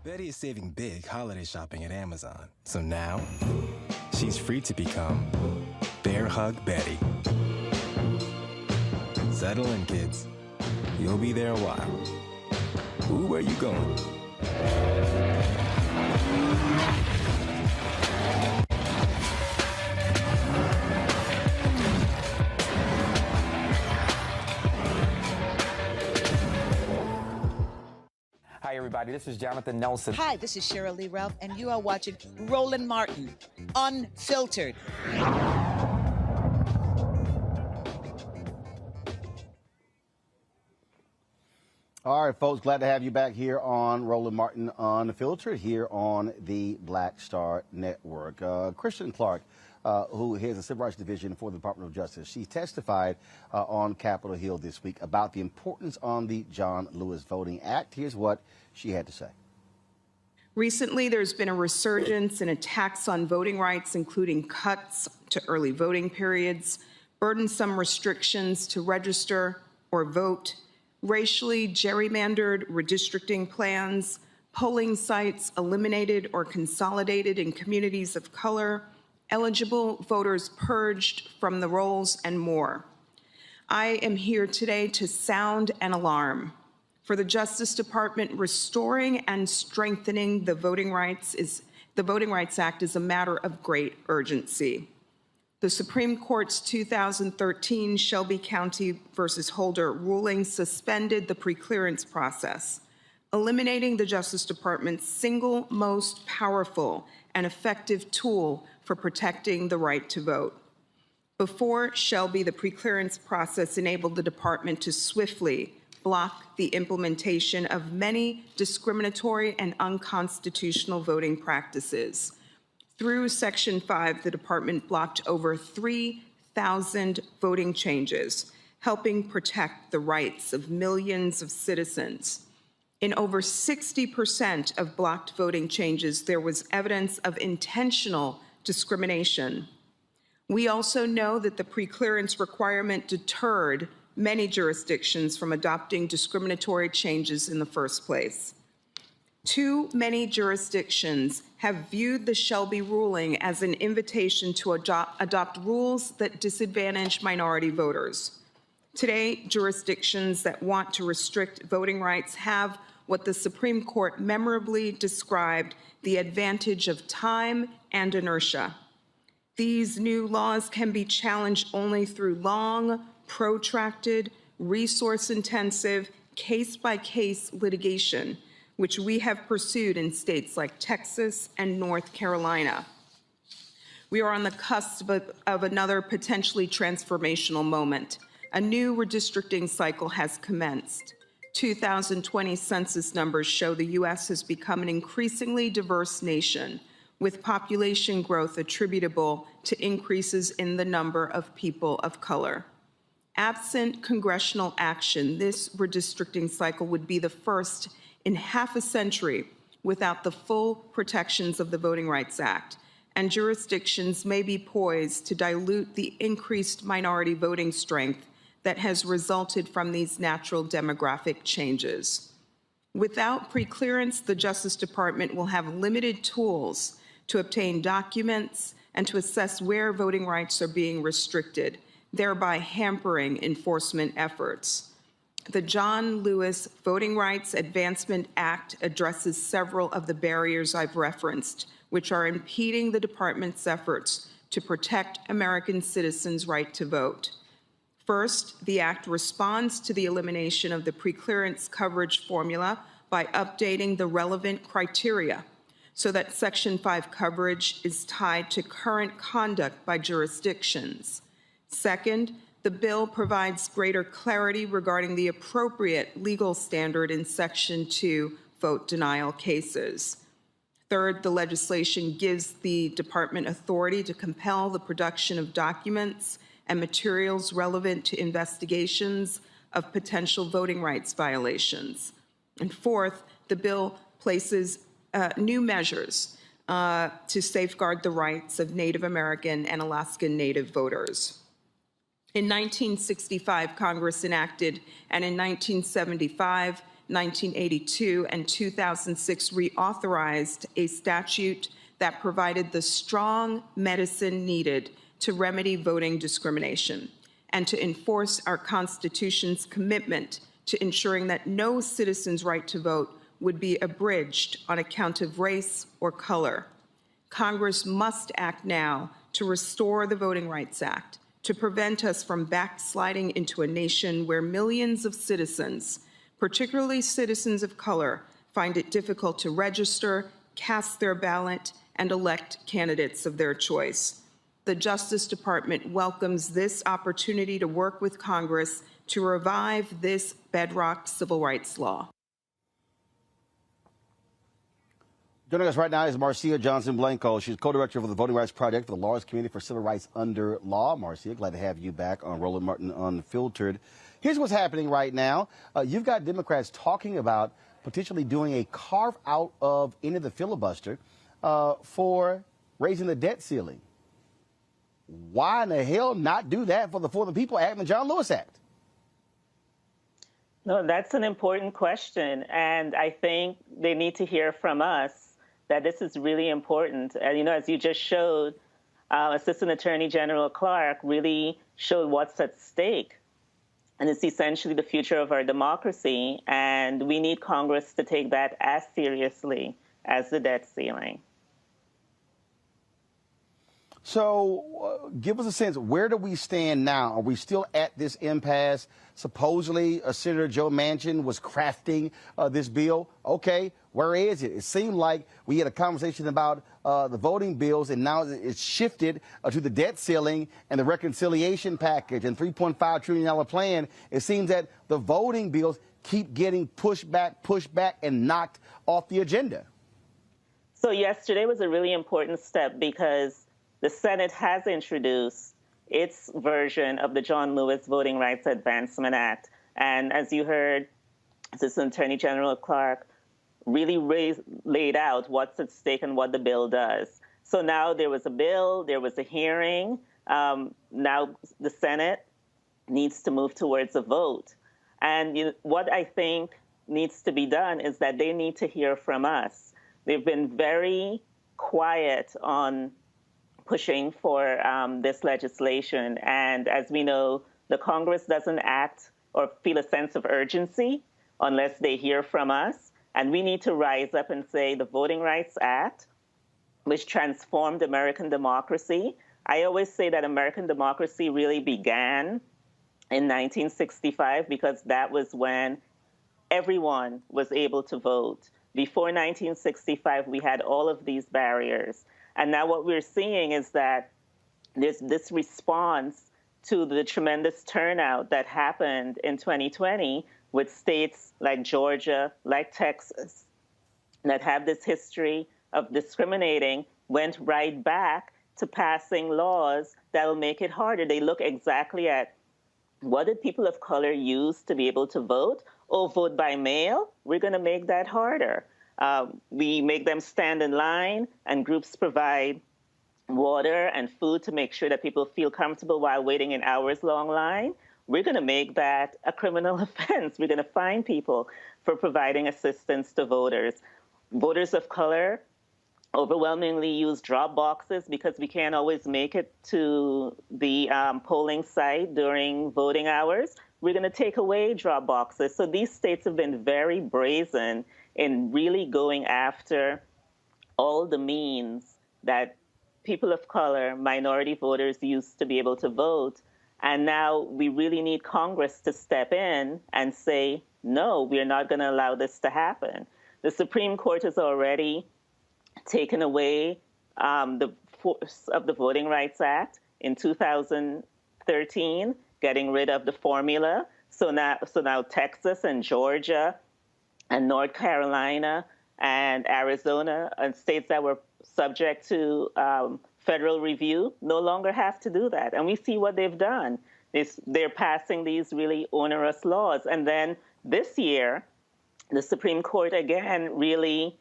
Betty is saving big holiday shopping at Amazon. So now, she's free to become Bear Hug Betty. Settle in, kids. You'll be there a while. Ooh, where you going? Hi, everybody. This is Jonathan Nelson. Hi, this is Cheryl Lee Ralph, and you are watching Roland Martin, Unfiltered. All right, folks, glad to have you back here on Roland Martin Unfiltered here on the Black Star Network. Kristen Clark, who heads the Civil Rights Division for the Department of Justice, she testified on Capitol Hill this week about the importance on the John Lewis Voting Act. Here's what she had to say. Recently, there's been a resurgence in attacks on voting rights, including cuts to early voting periods, burdensome restrictions to register or vote, racially gerrymandered redistricting plans, polling sites eliminated or consolidated in communities of color, eligible voters purged from the rolls, and more. I am here today to sound an alarm. For the Justice Department, restoring and strengthening the Voting Rights Act is a matter of great urgency. The Supreme Court's 2013 Shelby County versus Holder ruling suspended the preclearance process, eliminating the Justice Department's single most powerful and effective tool for protecting the right to vote. Before Shelby, the preclearance process enabled the department to swiftly block the implementation of many discriminatory and unconstitutional voting practices. Through Section 5, the department blocked over 3,000 voting changes, helping protect the rights of millions of citizens. In over 60% of blocked voting changes, there was evidence of intentional discrimination. We also know that the preclearance requirement deterred many jurisdictions from adopting discriminatory changes in the first place. Too many jurisdictions have viewed the Shelby ruling as an invitation to adopt rules that disadvantage minority voters. Today, jurisdictions that want to restrict voting rights have what the Supreme Court memorably described the advantage of time and inertia. These new laws can be challenged only through long, protracted, resource-intensive, case-by-case litigation, which we have pursued in states like Texas and North Carolina. We are on the cusp of another potentially transformational moment. A new redistricting cycle has commenced. 2020 census numbers show the U.S. has become an increasingly diverse nation, with population growth attributable to increases in the number of people of color. Absent congressional action, this redistricting cycle would be the first in half a century without the full protections of the Voting Rights Act, and jurisdictions may be poised to dilute the increased minority voting strength that has resulted from these natural demographic changes. Without preclearance, the Justice Department will have limited tools to obtain documents and to assess where voting rights are being restricted, thereby hampering enforcement efforts. The John Lewis Voting Rights Advancement Act addresses several of the barriers I've referenced, which are impeding the department's efforts to protect American citizens' right to vote. First, the act responds to the elimination of the preclearance coverage formula by updating the relevant criteria so that Section 5 coverage is tied to current conduct by jurisdictions. Second, the bill provides greater clarity regarding the appropriate legal standard in Section 2 vote denial cases. Third, the legislation gives the department authority to compel the production of documents and materials relevant to investigations of potential voting rights violations. And fourth, the bill places new measures to safeguard the rights of Native American and Alaskan Native voters. In 1965, Congress enacted, and in 1975, 1982 and 2006 reauthorized a statute that provided the strong medicine needed to remedy voting discrimination and to enforce our Constitution's commitment to ensuring that no citizen's right to vote would be abridged on account of race or color. Congress must act now to restore the Voting Rights Act, to prevent us from backsliding into a nation where millions of citizens, particularly citizens of color, find it difficult to register, cast their ballot, and elect candidates of their choice. The Justice Department welcomes this opportunity to work with Congress to revive this bedrock civil rights law. Joining us right now is Marcia Johnson-Blanco. She's co-director for the Voting Rights Project for the Lawyers Community for Civil Rights Under Law. Marcia, glad to have you back on Roland Martin Unfiltered. Here's what's happening right now. You've got Democrats talking about potentially doing a carve-out of any of the filibuster for raising the debt ceiling. Why in the hell not do that for the People Act and the John Lewis Act? No, that's an important question, and I think they need to hear from us that this is really important. And, as you just showed, Assistant Attorney General Clark really showed what's at stake. And it's essentially the future of our democracy, and we need Congress to take that as seriously as the debt ceiling. So give us a sense, where do we stand now? Are we still at this impasse? Supposedly, Senator Joe Manchin was crafting this bill. Okay, where is it? It seemed like we had a conversation about the voting bills, and now it's shifted to the debt ceiling and the reconciliation package and $3.5 trillion plan. It seems that the voting bills keep getting pushed back, and knocked off the agenda. So yesterday was a really important step because the Senate has introduced its version of the John Lewis Voting Rights Advancement Act. And as you heard, Assistant Attorney General Clark really laid out what's at stake and what the bill does. So now there was a bill, there was a hearing. Now the Senate needs to move towards a vote. And what I think needs to be done is that they need to hear from us. They've been very quiet on pushing for this legislation. And as we know, the Congress doesn't act or feel a sense of urgency unless they hear from us. And we need to rise up and say the Voting Rights Act, which transformed American democracy. I always say that American democracy really began in 1965 because that was when everyone was able to vote. Before 1965, we had all of these barriers. And now what we're seeing is that there's this response to the tremendous turnout that happened in 2020 with states like Georgia, like Texas, that have this history of discriminating, went right back to passing laws that will make it harder. They look exactly at what did people of color use to be able to vote? Oh, vote by mail? We're going to make that harder. We make them stand in line, and groups provide water and food to make sure that people feel comfortable while waiting in hours-long line. We're going to make that a criminal offense. We're going to fine people for providing assistance to voters. Voters of color overwhelmingly use drop boxes because we can't always make it to the polling site during voting hours. We're going to take away drop boxes. So these states have been very brazen in really going after all the means that people of color, minority voters used to be able to vote. And now we really need Congress to step in and say, no, we are not going to allow this to happen. The Supreme Court has already taken away the force of the Voting Rights Act in 2013, getting rid of the formula. So now Texas and Georgia and North Carolina and Arizona and states that were subject to federal review no longer have to do that. And we see what they've done. They're passing these really onerous laws. And then this year, the Supreme Court again really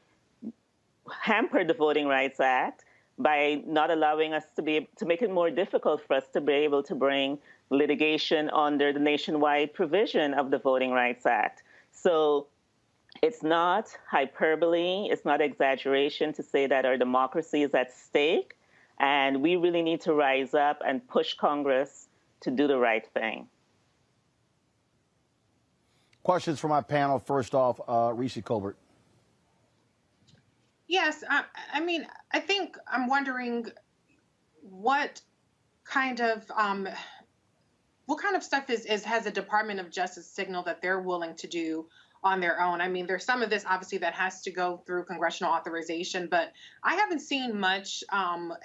hampered the Voting Rights Act by not allowing us to make it more difficult for us to be able to bring litigation under the nationwide provision of the Voting Rights Act. So it's not hyperbole, it's not exaggeration to say that our democracy is at stake, and we really need to rise up and push Congress to do the right thing. Questions for my panel. First off, Reese Colbert. Yes, I mean, I think I'm wondering what kind of stuff has the Department of Justice signaled that they're willing to do on their own? I mean, there's some of this obviously that has to go through congressional authorization, but I haven't seen much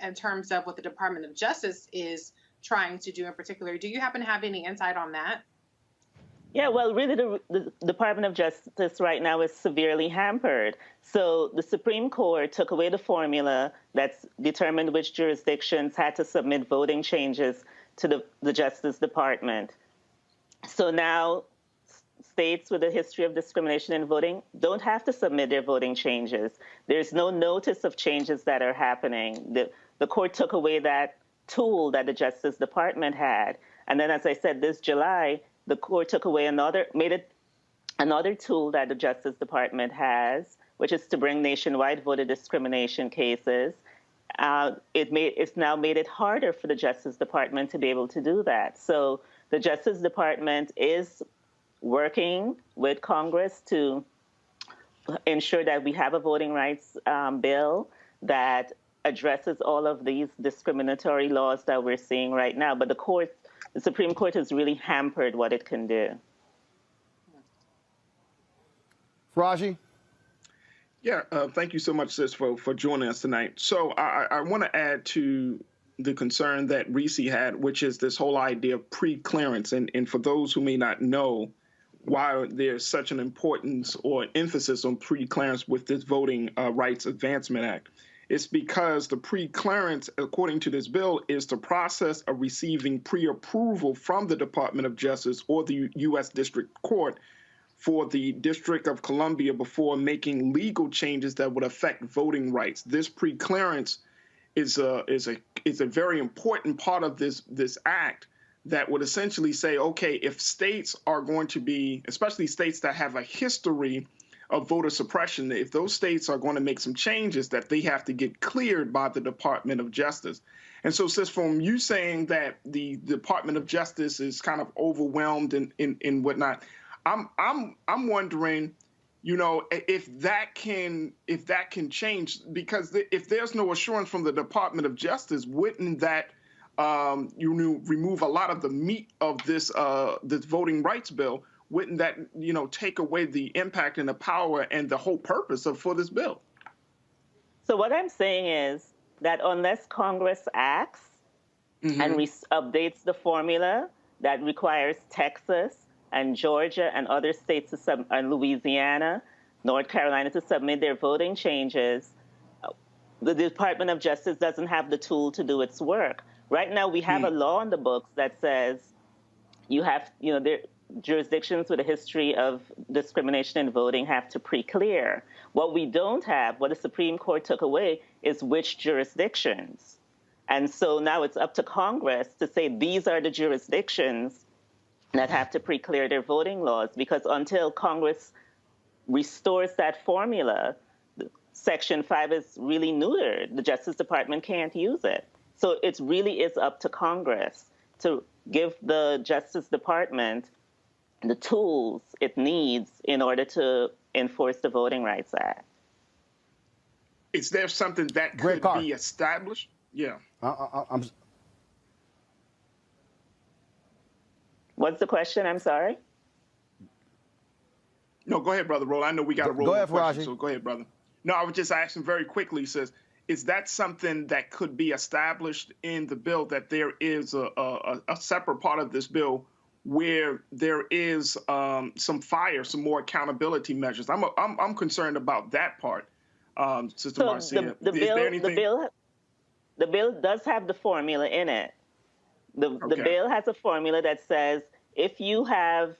in terms of what the Department of Justice is trying to do in particular. Do you happen to have any insight on that? Yeah, well, really, the Department of Justice right now is severely hampered. So the Supreme Court took away the formula that's determined which jurisdictions had to submit voting changes to the Justice Department. So now states with a history of discrimination in voting don't have to submit their voting changes. There's no notice of changes that are happening. The court took away that tool that the Justice Department had. And then, as I said, this July, the court took away another tool that the Justice Department has, which is to bring nationwide voter discrimination cases. It's now made it harder for the Justice Department to be able to do that. So the Justice Department is working with Congress to ensure that we have a voting rights bill that addresses all of these discriminatory laws that we're seeing right now. But the Supreme Court has really hampered what it can do. Raji? Yeah, thank you so much, sis, for joining us tonight. So I want to add to the concern that Reese had, which is this whole idea of pre-clearance. And for those who may not know why there's such an importance or emphasis on pre-clearance with this Voting Rights Advancement Act, it's because the pre-clearance, according to this bill, is the process of receiving pre-approval from the Department of Justice or the U.S. District Court for the District of Columbia before making legal changes that would affect voting rights. This pre-clearance is a very important part of this act that would essentially say, okay, if states are going to be, especially states that have a history of voter suppression, if those states are going to make some changes, that they have to get cleared by the Department of Justice. And so, sis, from you saying that the Department of Justice is kind of overwhelmed and whatnot, I'm wondering, you know, if that can change, because if there's no assurance from the Department of Justice, wouldn't that remove a lot of the meat of this voting rights bill? Wouldn't that, you know, take away the impact and the power and the whole purpose for this bill? So what I'm saying is that unless Congress acts and updates the formula that requires Texas and Georgia and other states and Louisiana, North Carolina to submit their voting changes, the Department of Justice doesn't have the tool to do its work. Right now, we have a law in the books that says jurisdictions with a history of discrimination in voting have to pre-clear. What we don't have, what the Supreme Court took away, is which jurisdictions. And so now it's up to Congress to say these are the jurisdictions that have to pre-clear their voting laws, because until Congress restores that formula, Section 5 is really neutered. The Justice Department can't use it. So it really is up to Congress to give the Justice Department the tools it needs in order to enforce the Voting Rights Act. Is there something that could be established? Yeah. What's the question? I'm sorry. No, go ahead, Brother Roll. I know we got to roll. Go ahead, question, Raji. so go ahead, brother. No, I was just asking very quickly, says, is that something that could be established in the bill, that there is a separate part of this bill where there is some more accountability measures? I'm concerned about that part, Sister Marcia. The bill does have the formula in it. The bill has a formula that says if you have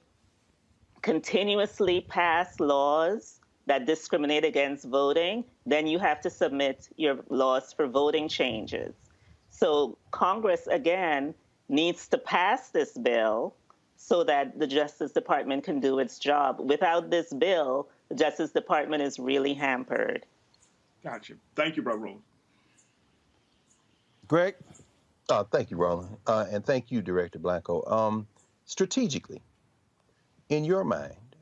continuously passed laws that discriminate against voting, then you have to submit your laws for voting changes. So Congress, again, needs to pass this bill so that the Justice Department can do its job. Without this bill, the Justice Department is really hampered. Gotcha. Thank you, Brother Roland. Greg? Thank you, Roland. And thank you, Director Blanco. Strategically, in your mind,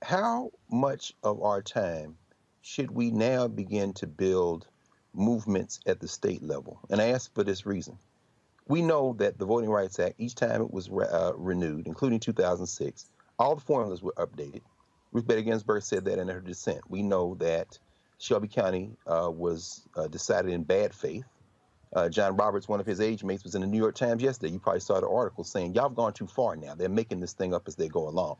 how much of our time should we now begin to build movements at the state level? And I ask for this reason. We know that the Voting Rights Act, each time it was renewed, including 2006, all the formulas were updated. Ruth Bader Ginsburg said that in her dissent. We know that Shelby County was decided in bad faith. John Roberts, one of his age mates, was in the New York Times yesterday. You probably saw the article saying, y'all have gone too far now. They're making this thing up as they go along.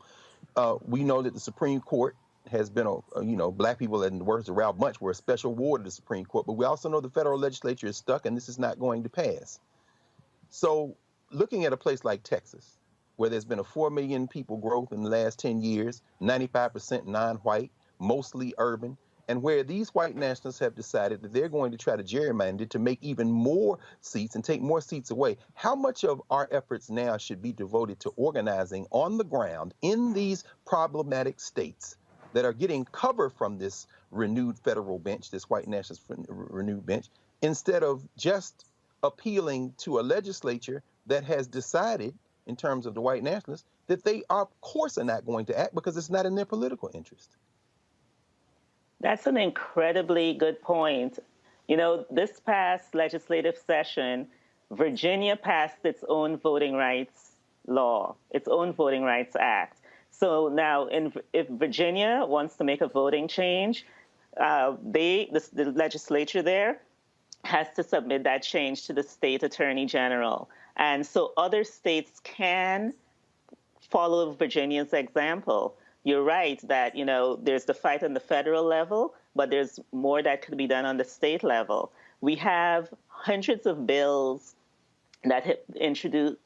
We know that the Supreme Court has been, black people, in the words of Ralph Bunche, were a special ward of the Supreme Court. But we also know the federal legislature is stuck and this is not going to pass. So looking at a place like Texas, where there's been a 4 million people growth in the last 10 years, 95% non-white, mostly urban, and where these white nationalists have decided that they're going to try to gerrymander to make even more seats and take more seats away, how much of our efforts now should be devoted to organizing on the ground in these problematic states that are getting cover from this renewed federal bench, this white nationalist renewed bench, instead of just appealing to a legislature that has decided, in terms of the white nationalists, that they, of course, are not going to act because it's not in their political interest? That's an incredibly good point. This past legislative session, Virginia passed its own voting rights law, its own Voting Rights Act. So now, if Virginia wants to make a voting change, the legislature there has to submit that change to the state attorney general. And so other states can follow Virginia's example. You're right that, there's the fight on the federal level, but there's more that could be done on the state level. We have hundreds of bills that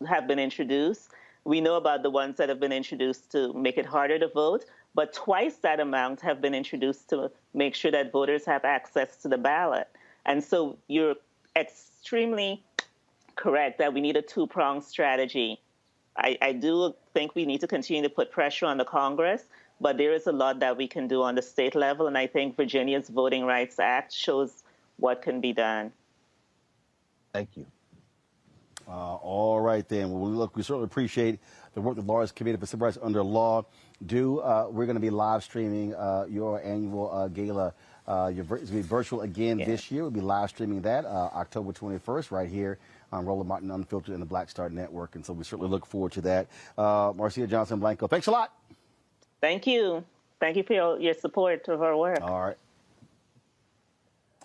have been introduced. We know about the ones that have been introduced to make it harder to vote, but twice that amount have been introduced to make sure that voters have access to the ballot. And so you're extremely correct that we need a two-pronged strategy. I do think we need to continue to put pressure on the Congress, but there is a lot that we can do on the state level, and I think Virginia's Voting Rights Act shows what can be done. Thank you. All right, then. Well, look, we certainly appreciate the work the Lawyers Committee for Civil Rights Under Law do. We're going to be live streaming your annual gala. It's going to be virtual again this year. We'll be live streaming that October 21st right here on Roland Martin Unfiltered and the Black Star Network. And so we certainly look forward to that. Marcia Johnson Blanco, thanks a lot. Thank you. Thank you for your support of our work. All right.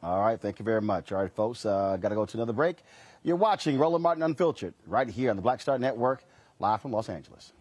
All right. Thank you very much. All right, folks, got to go to another break. You're watching Roland Martin Unfiltered right here on the Black Star Network, live from Los Angeles.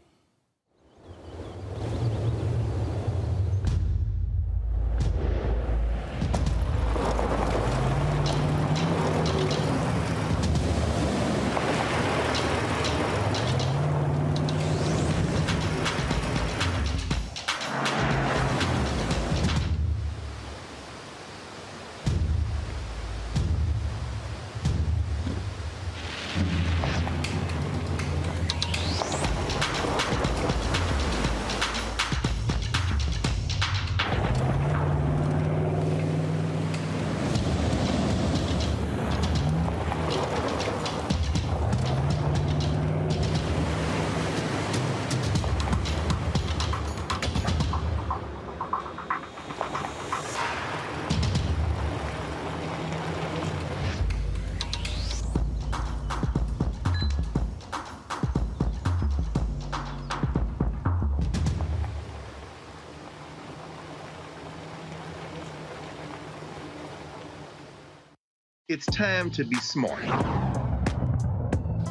It's time to be smart.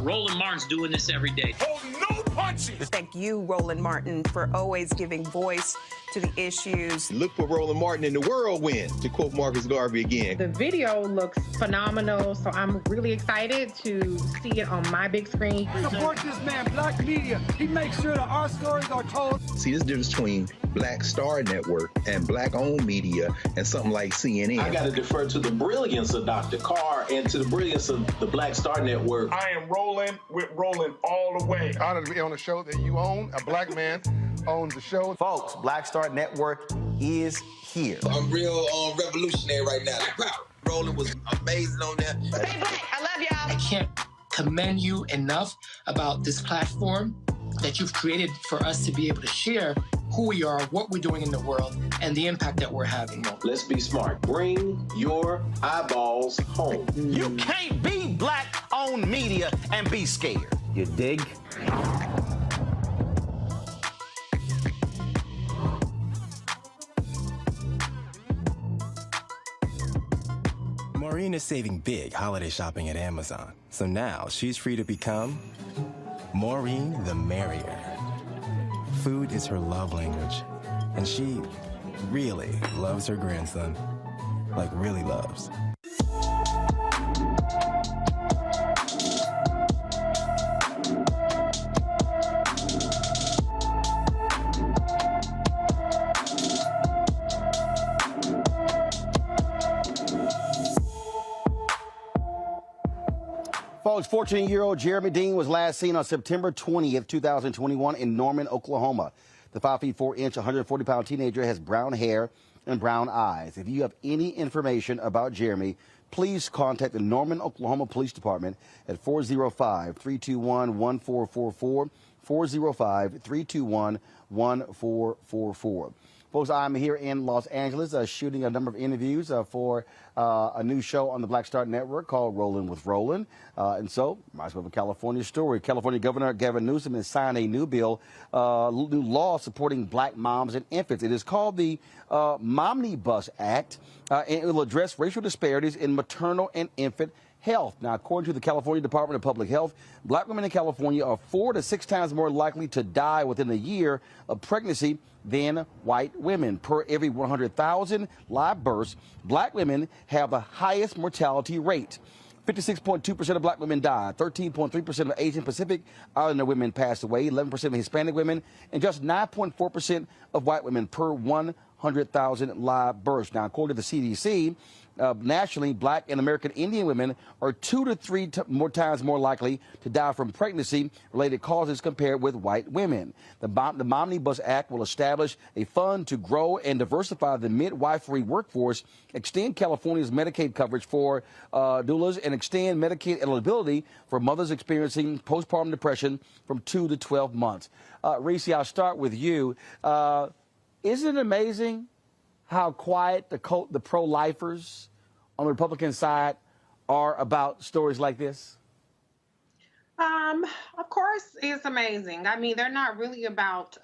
Roland Martin's doing this every day. Oh, no punching! Thank you, Roland Martin, for always giving voice to the issues. Look for Roland Martin in the whirlwind, to quote Marcus Garvey again. The video looks phenomenal, so I'm really excited to see it on my big screen. Support this man, Black media. He makes sure that our stories are told. See, there's a difference between Black Star Network and Black-owned media and something like CNN. I got to defer to the brilliance of Dr. Carr and to the brilliance of the Black Star Network. I am rolling with Roland all the way. Honored to be on a show that you own, a black man on the show. Folks, Black Star Network is here. I'm real revolutionary right now. Rolling was amazing on there. Stay black. I love y'all. I can't commend you enough about this platform that you've created for us to be able to share who we are, what we're doing in the world, and the impact that we're having. Let's be smart. Bring your eyeballs home. You can't be black-owned media and be scared. You dig? Maureen is saving big holiday shopping at Amazon. So now she's free to become Maureen the Merrier. Food is her love language, and she really loves her grandson. Like, really loves. Folks, 14-year-old Jeremy Dean was last seen on September 20th, 2021 in Norman, Oklahoma. The 5 feet 4 inch, 140-pound teenager has brown hair and brown eyes. If you have any information about Jeremy, please contact the Norman, Oklahoma Police Department at 405-321-1444, 405-321-1444. Folks, I'm here in Los Angeles shooting a number of interviews for a new show on the Black Star Network called Rollin' with Rollin'. And so, might as well have a California story. California Governor Gavin Newsom has signed a new bill, new law supporting black moms and infants. It is called the Momnibus Act, and it will address racial disparities in maternal and infant health. Now, according to the California Department of Public Health, black women in California are 4 to 6 times more likely to die within a year of pregnancy than white women. Per every 100,000 live births, black women have the highest mortality rate. 56.2% of black women died, 13.3% of Asian Pacific Islander women passed away, 11% of Hispanic women, and just 9.4% of white women per 100,000 live births. Now, according to the CDC, nationally, black and American Indian women are 2 to 3 more times more likely to die from pregnancy-related causes compared with white women. The Momnibus Act will establish a fund to grow and diversify the midwifery workforce, extend California's Medicaid coverage for doulas, and extend Medicaid eligibility for mothers experiencing postpartum depression from 2 to 12 months. Reese, I'll start with you. Isn't it amazing how quiet the pro-lifers on the Republican side are about stories like this? Of course, it's amazing. I mean, they're not really about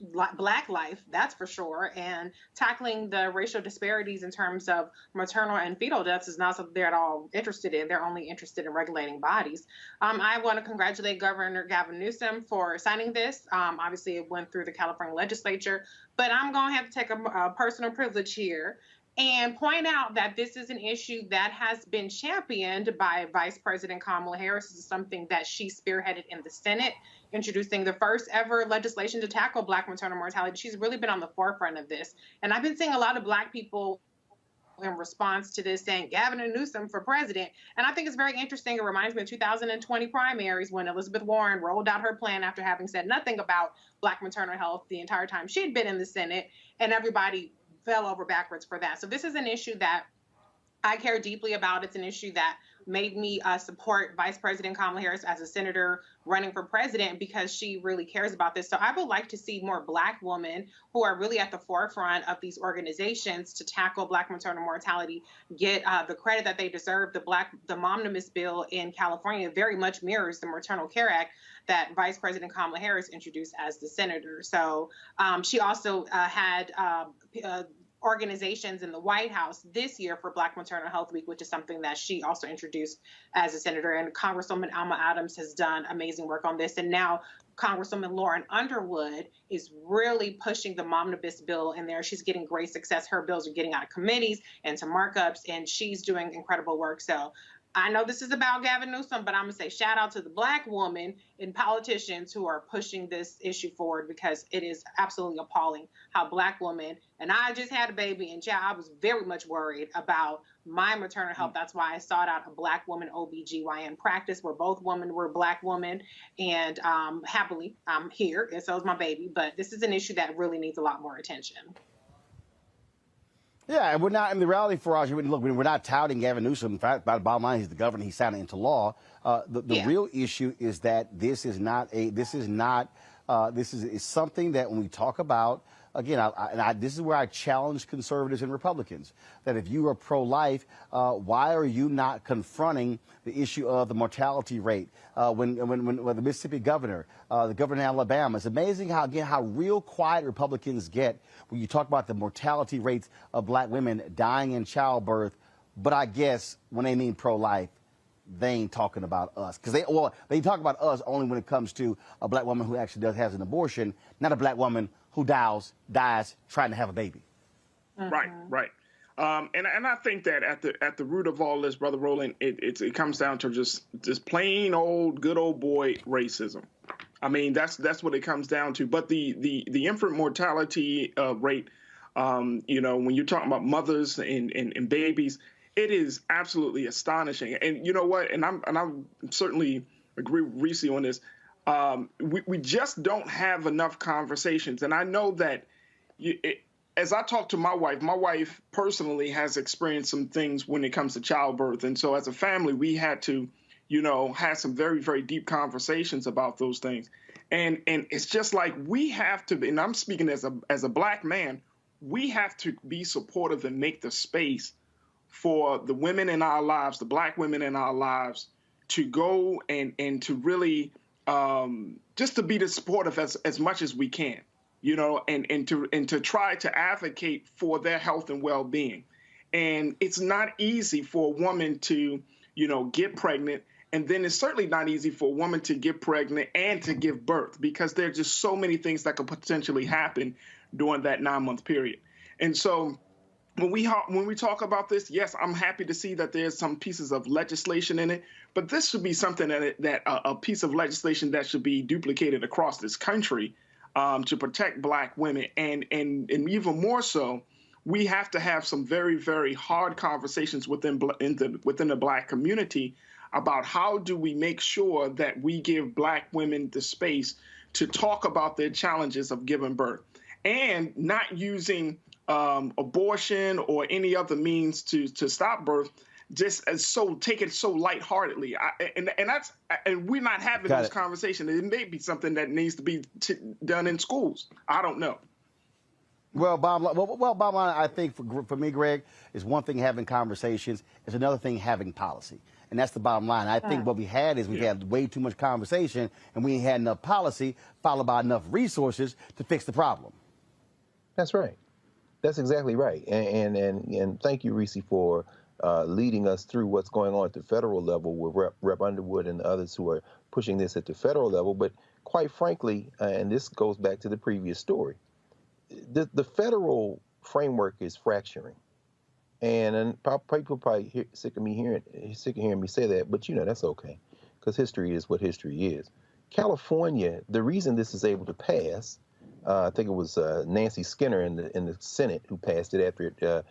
black life, that's for sure. And tackling the racial disparities in terms of maternal and fetal deaths is not something they're at all interested in. They're only interested in regulating bodies. I want to congratulate Governor Gavin Newsom for signing this. Obviously, it went through the California legislature, but I'm going to have to take a personal privilege here and point out that this is an issue that has been championed by Vice President Kamala Harris. This is something that she spearheaded in the Senate, introducing the first ever legislation to tackle black maternal mortality. She's really been on the forefront of this. And I've been seeing a lot of black people in response to this saying Gavin Newsom for president. And I think it's very interesting. It reminds me of 2020 primaries when Elizabeth Warren rolled out her plan after having said nothing about black maternal health the entire time she'd been in the Senate, and everybody fell over backwards for that. So this is an issue that I care deeply about. It's an issue that made me support Vice President Kamala Harris as a senator running for president, because she really cares about this. So I would like to see more black women who are really at the forefront of these organizations to tackle black maternal mortality get the credit that they deserve. The Momnibus bill in California very much mirrors the Maternal Care Act that Vice President Kamala Harris introduced as the senator. So she also had organizations in the White House this year for Black Maternal Health Week, which is something that she also introduced as a senator. And Congresswoman Alma Adams has done amazing work on this. And now Congresswoman Lauren Underwood is really pushing the Momnibus bill in there. She's getting great success. Her bills are getting out of committees and to markups, and she's doing incredible work. So I know this is about Gavin Newsom, but I'm going to say shout out to the black woman and politicians who are pushing this issue forward, because it is absolutely appalling how black women, and I just had a baby, and child, I was very much worried about my maternal health. That's why I sought out a Black woman OBGYN practice where both women were Black women, and happily I'm here, and so is my baby. But this is an issue that really needs a lot more attention. Yeah, and we're not in the reality for us. Look, we're not touting Gavin Newsom. In fact, by the bottom line, he's the governor. He signed it into law. The real issue is that this is something that when we talk about, again, this is where I challenge conservatives and Republicans, that if you are pro-life, why are you not confronting the issue of the mortality rate? When the Mississippi governor, the governor in Alabama, it's amazing how real quiet Republicans get when you talk about the mortality rates of Black women dying in childbirth. But I guess when they mean pro-life, they ain't talking about us, because they talk about us only when it comes to a Black woman who actually has an abortion, not a Black woman who dies trying to have a baby. Right. And I think that at the root of all this, Brother Roland, it comes down to just plain old good old boy racism. I mean, that's what it comes down to. But the infant mortality rate, when you're talking about mothers and babies, it is absolutely astonishing. And you know what? And I'm certainly agree with Reese on this. We just don't have enough conversations. And I know that as I talk to my wife personally has experienced some things when it comes to childbirth. And so as a family, we had to, have some very, very deep conversations about those things. And it's just like we have to, and I'm speaking as a Black man, we have to be supportive and make the space for the women in our lives, the Black women in our lives, to go and to really just to be supportive as much as we can, and to try to advocate for their health and well-being. And it's not easy for a woman to, get pregnant. And then it's certainly not easy for a woman to get pregnant and to give birth, because there are just so many things that could potentially happen during that 9-month period. And so when we talk about this, yes, I'm happy to see that there's some pieces of legislation in it, but this should be something that a piece of legislation that should be duplicated across this country to protect Black women, and even more so, we have to have some very, very hard conversations within the Black community about how do we make sure that we give Black women the space to talk about their challenges of giving birth, and not using abortion or any other means to stop birth, take it so lightheartedly. And we're not having this conversation. It may be something that needs to be done in schools. I don't know. Well, bottom line, I think for me, Greg, is one thing having conversations, is another thing having policy. And that's the bottom line. I think what we had is we had way too much conversation, and we ain't had enough policy followed by enough resources to fix the problem. That's right. That's exactly right. And thank you, Reese, for leading us through what's going on at the federal level with Rep. Underwood and others who are pushing this at the federal level. But quite frankly, and this goes back to the previous story, the federal framework is fracturing. And people probably sick of hearing me say that, but that's okay, because history is what history is. California, the reason this is able to pass, I think it was Nancy Skinner in the Senate who passed it after it,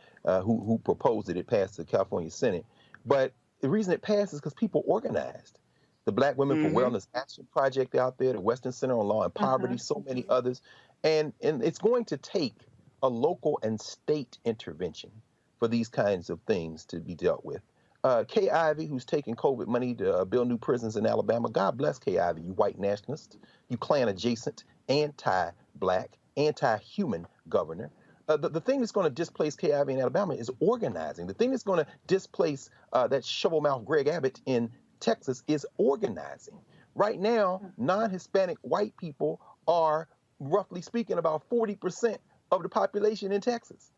who proposed it. It passed the California Senate, but the reason it passed is because people organized. The Black Women for Wellness Action Project out there, the Western Center on Law and Poverty, so many others, and it's going to take a local and state intervention for these kinds of things to be dealt with. Kay Ivey, who's taking COVID money to build new prisons in Alabama. God bless Kay Ivey, you white nationalist, you Klan-adjacent, anti-Black, anti-human governor. The thing that's going to displace Kay Ivey in Alabama is organizing. The thing that's going to displace that shovel-mouthed Greg Abbott in Texas is organizing. Right now, non-Hispanic white people are, roughly speaking, about 40% of the population in Texas.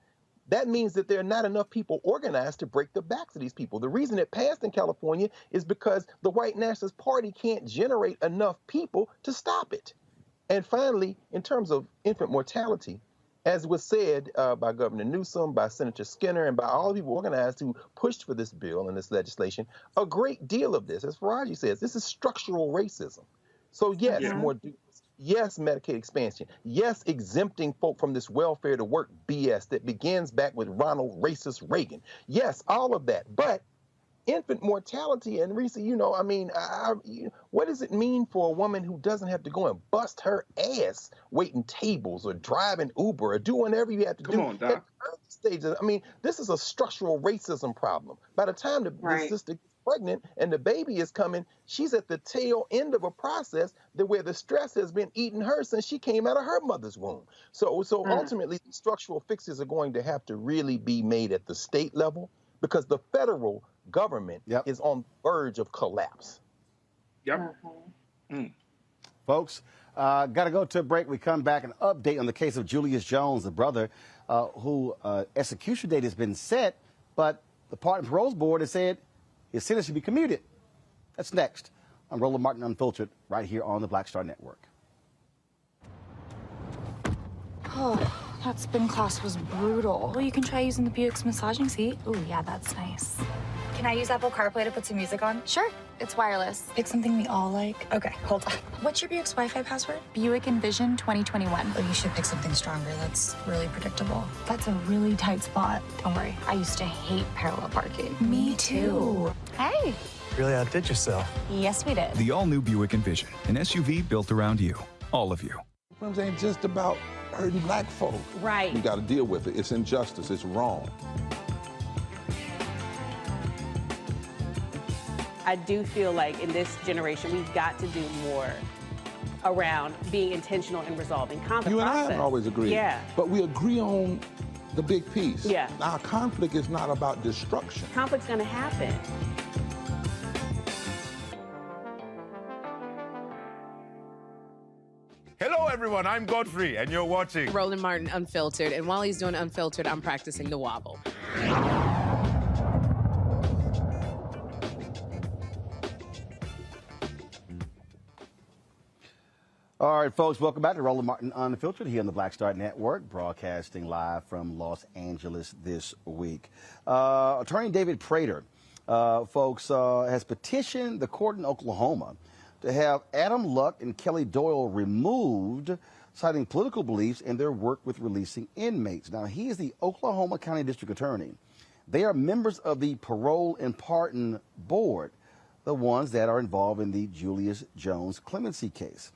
That means that there are not enough people organized to break the backs of these people. The reason it passed in California is because the White Nationalist Party can't generate enough people to stop it. And finally, in terms of infant mortality, as was said by Governor Newsom, by Senator Skinner, and by all the people organized who pushed for this bill and this legislation, a great deal of this, as Faraji says, this is structural racism. So yes, more Yes, Medicaid expansion. Yes, exempting folk from this welfare to work BS that begins back with Ronald racist Reagan. Yes, all of that. But infant mortality, and Risa, what does it mean for a woman who doesn't have to go and bust her ass waiting tables or driving Uber or doing whatever you have to do? Come on, Doc. At early stages, this is a structural racism problem. By the time the sister gets pregnant and the baby is coming, she's at the tail end of a process where the stress has been eating her since she came out of her mother's womb. So ultimately, the structural fixes are going to have to really be made at the state level, because the federal government is on the verge of collapse. Yep. Folks, got to go to a break. We come back and update on the case of Julius Jones, the brother who execution date has been set, but the Pardon and Parole Board has said his sentence should be commuted. That's next. I'm Roland Martin Unfiltered, right here on the Black Star Network. Oh, that spin class was brutal. Well, you can try using the Buick's massaging seat. Oh, yeah, that's nice. Can I use Apple CarPlay to put some music on? Sure, it's wireless. Pick something we all like. Okay, hold on. What's your Buick's Wi-Fi password? Buick Envision 2021. Oh, you should pick something stronger. That's really predictable. That's a really tight spot. Don't worry, I used to hate parallel parking. Me too. Hey. Really outdid yourself. Yes, we did. The all-new Buick Envision, an SUV built around you, all of you. Films ain't just about hurting black folk. Right. We got to deal with it. It's injustice. It's wrong. I do feel like in this generation, we've got to do more around being intentional in resolving conflict. You and I haven't always agreed. Yeah. But we agree on the big piece. Yeah. Our conflict is not about destruction. Conflict's going to happen. Hello, everyone. I'm Godfrey, and you're watching Roland Martin Unfiltered. And while he's doing Unfiltered, I'm practicing the wobble. All right, folks, welcome back to Roland Martin Unfiltered here on the Black Star Network, broadcasting live from Los Angeles this week. Attorney David Prater, folks, has petitioned the court in Oklahoma to have Adam Luck and Kelly Doyle removed, citing political beliefs in their work with releasing inmates. Now, he is the Oklahoma County District Attorney. They are members of the Parole and Pardon Board, the ones that are involved in the Julius Jones clemency case.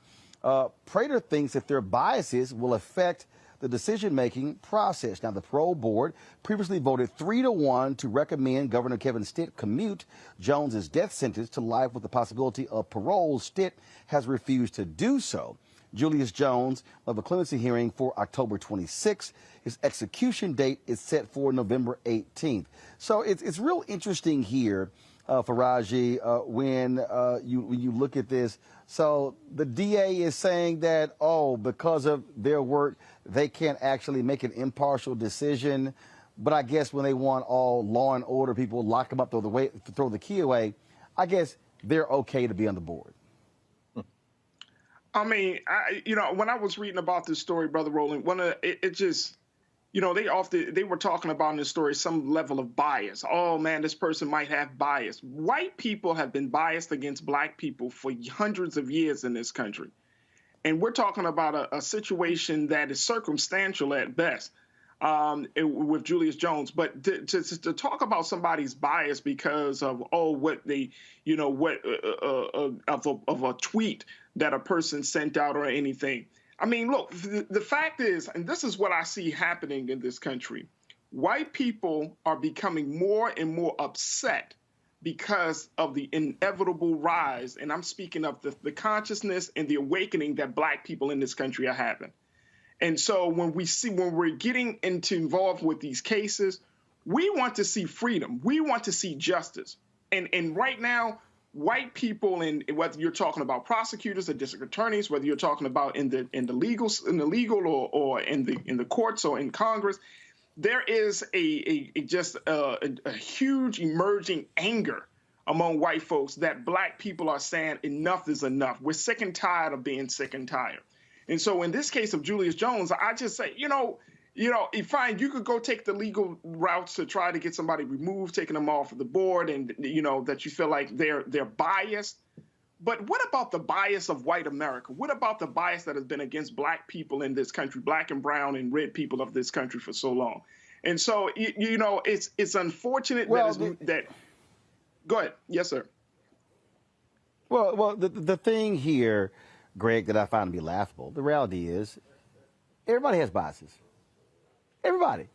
Prater thinks that their biases will affect the decision-making process. Now, the parole board previously voted 3-1 to recommend Governor Kevin Stitt commute Jones's death sentence to life with the possibility of parole. Stitt has refused to do so. Julius Jones will have a clemency hearing for October 26th. His execution date is set for November 18th. So it's real interesting here, Faraji, when you look at this. So the DA is saying that, because of their work, they can't actually make an impartial decision. But I guess when they want all law and order people, lock them up, throw the key away, I guess they're okay to be on the board. I mean, when I was reading about this story, Brother Roland, they were talking about in this story some level of bias. Oh, man, this person might have bias. White people have been biased against black people for hundreds of years in this country. And we're talking about a situation that is circumstantial at best with Julius Jones. But to talk about somebody's bias because of, of a tweet that a person sent out or anything. I mean, look, the fact is, and this is what I see happening in this country, white people are becoming more and more upset because of the inevitable rise, and I'm speaking of the consciousness and the awakening that black people in this country are having. And so when we're getting involved with these cases, we want to see freedom. We want to see justice. And right now, white people, and whether you're talking about prosecutors or district attorneys, whether you're talking about in the legal or in the courts or in Congress, there is a huge emerging anger among white folks that black people are saying enough is enough. We're sick and tired of being sick and tired. And so in this case of Julius Jones, I just say, fine, you could go take the legal routes to try to get somebody removed, taking them off of the board, and that you feel like they're biased. But what about the bias of white America? What about the bias that has been against black people in this country, black and brown and red people of this country for so long? And so, you know, it's unfortunate that go ahead. Yes, sir. Well, the thing here, Greg, that I find to be laughable, the reality is everybody has biases. Everybody.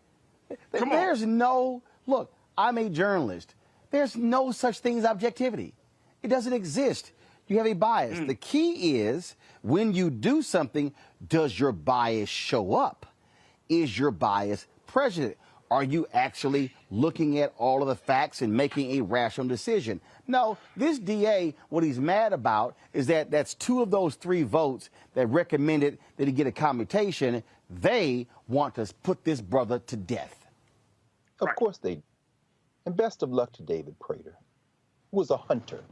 There's no, look, I'm a journalist. There's no such thing as objectivity. It doesn't exist. You have a bias. The key is when you do something, does your bias show up? Is your bias present? Are you actually looking at all of the facts and making a rational decision? No, this DA, what he's mad about is that that's 2 of those 3 votes that recommended that he get a commutation. They want to put this brother to death. Of course they do. And best of luck to David Prater, who was a hunter.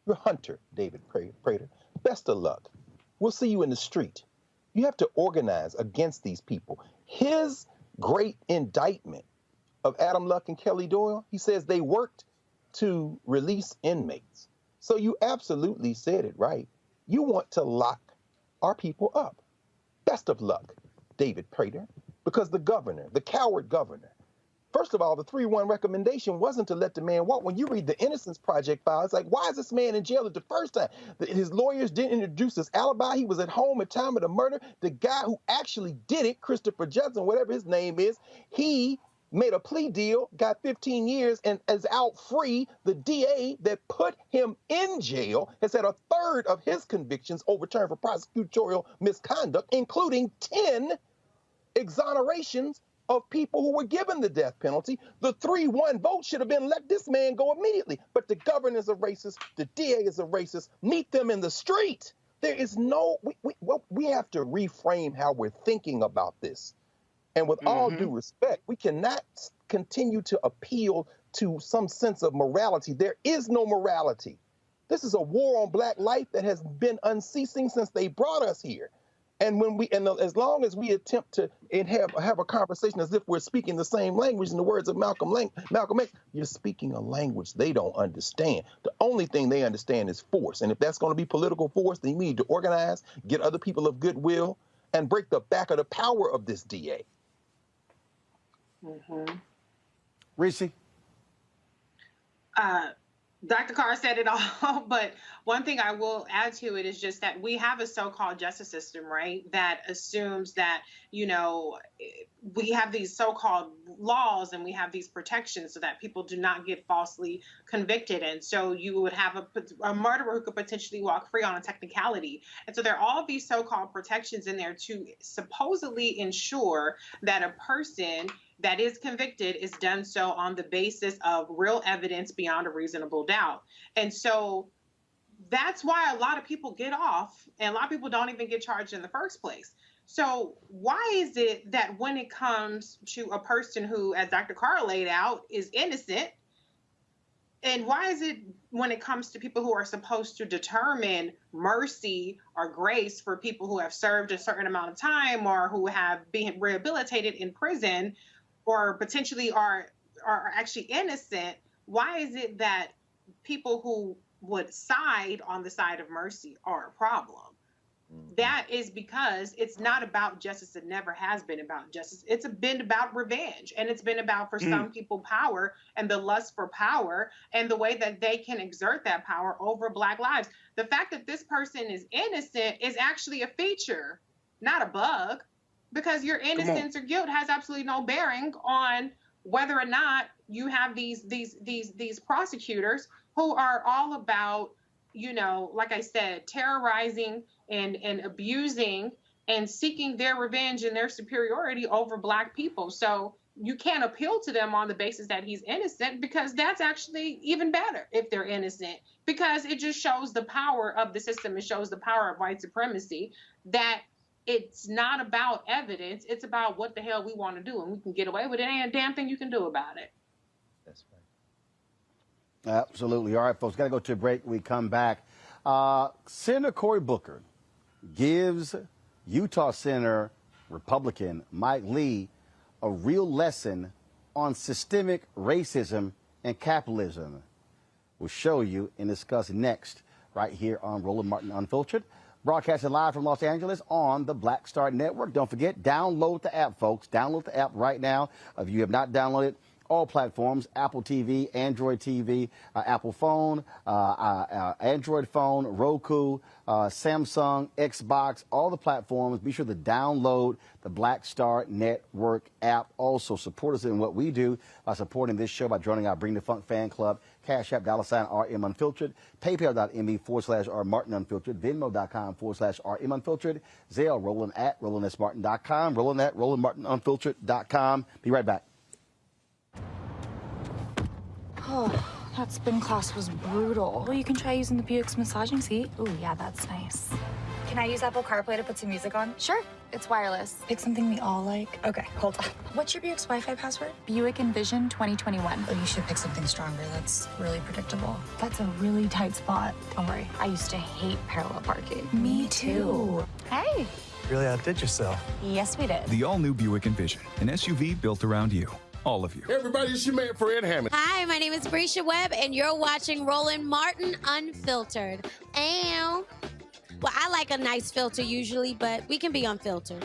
You're a hunter, David Prater. Best of luck. We'll see you in the street. You have to organize against these people. His great indictment of Adam Luck and Kelly Doyle, he says they worked to release inmates. So you absolutely said it right. You want to lock our people up. Best of luck, David Prater, because the governor, the coward governor, first of all, the 3-1 recommendation wasn't to let the man walk. When you read the Innocence Project file, it's like, why is this man in jail the first time? His lawyers didn't introduce his alibi. He was at home at time of the murder. The guy who actually did it, Christopher Judson, whatever his name is, he made a plea deal, got 15 years, and is out free. The DA that put him in jail has had 1/3 of his convictions overturned for prosecutorial misconduct, including 10 exonerations of people who were given the death penalty. The 3-1 vote should have been let this man go immediately. But the governor is a racist. The DA is a racist. Meet them in the street. There is no, we have to reframe how we're thinking about this. And with all due respect, we cannot continue to appeal to some sense of morality. There is no morality. This is a war on black life that has been unceasing since they brought us here. And as long as we attempt to have a conversation as if we're speaking the same language, in the words of Malcolm X, you're speaking a language they don't understand. The only thing they understand is force. And if that's going to be political force, then we need to organize, get other people of goodwill, and break the back of the power of this DA. Reese? Dr. Carr said it all, but one thing I will add to it is just that we have a so-called justice system, right, that assumes that, you know, we have these so-called laws and we have these protections so that people do not get falsely convicted. And so you would have a murderer who could potentially walk free on a technicality. And so there are all these so-called protections in there to supposedly ensure that a person that is convicted is done so on the basis of real evidence beyond a reasonable doubt. And so that's why a lot of people get off and a lot of people don't even get charged in the first place. So why is it that when it comes to a person who, as Dr. Carr laid out, is innocent, and why is it when it comes to people who are supposed to determine mercy or grace for people who have served a certain amount of time or who have been rehabilitated in prison or potentially are actually innocent, why is it that people who would side on the side of mercy are a problem? That is because it's not about justice. It never has been about justice. It's been about revenge, and it's been about, for some people, power and the lust for power and the way that they can exert that power over Black lives. The fact that this person is innocent is actually a feature, not a bug, because your innocence or guilt has absolutely no bearing on whether or not you have these prosecutors who are all about, you know, like I said, terrorizing and abusing and seeking their revenge and their superiority over Black people. So you can't appeal to them on the basis that he's innocent, because that's actually even better if they're innocent, because it just shows the power of the system. It shows the power of white supremacy, that it's not about evidence. It's about what the hell we want to do, and we can get away with it. Ain't a damn thing you can do about it. That's right. Absolutely. All right, folks, got to go to a break. We come back. Senator Cory Booker gives Utah Senator Republican Mike Lee a real lesson on systemic racism and capitalism. We'll show you and discuss next right here on Roland Martin Unfiltered, broadcasting live from Los Angeles on the Black Star Network. Don't forget, download the app, folks. Download the app right now. If you have not downloaded, all platforms, Apple TV, Android TV, Apple phone, Android phone, Roku, Samsung, Xbox, all the platforms. Be sure to download the Black Star Network app. Also, support us in what we do by supporting this show by joining our Bring the Funk fan club, Cash App, $RM Unfiltered, PayPal.me/R Martin Unfiltered, Venmo.com/RM Unfiltered, Zelle, Roland@RolandSMartin.com, Roland@RolandMartinUnfiltered.com. Be right back. Oh, that spin class was brutal. Well, you can try using the Buick's massaging seat. Ooh, yeah, that's nice. Can I use Apple CarPlay to put some music on? Sure, it's wireless. Pick something we all like. Okay, hold on. What's your Buick's Wi-Fi password? Buick Envision 2021. Oh, you should pick something stronger. That's really predictable. That's a really tight spot. Don't worry, I used to hate parallel parking. Me too. Hey. Really outdid yourself. Yes, we did. The all-new Buick Envision, an SUV built around you. All of you. Everybody, it's your man, Fred Hammond. Hi, my name is Brescia Webb, and you're watching Roland Martin Unfiltered. Ow. Well, I like a nice filter usually, but we can be unfiltered.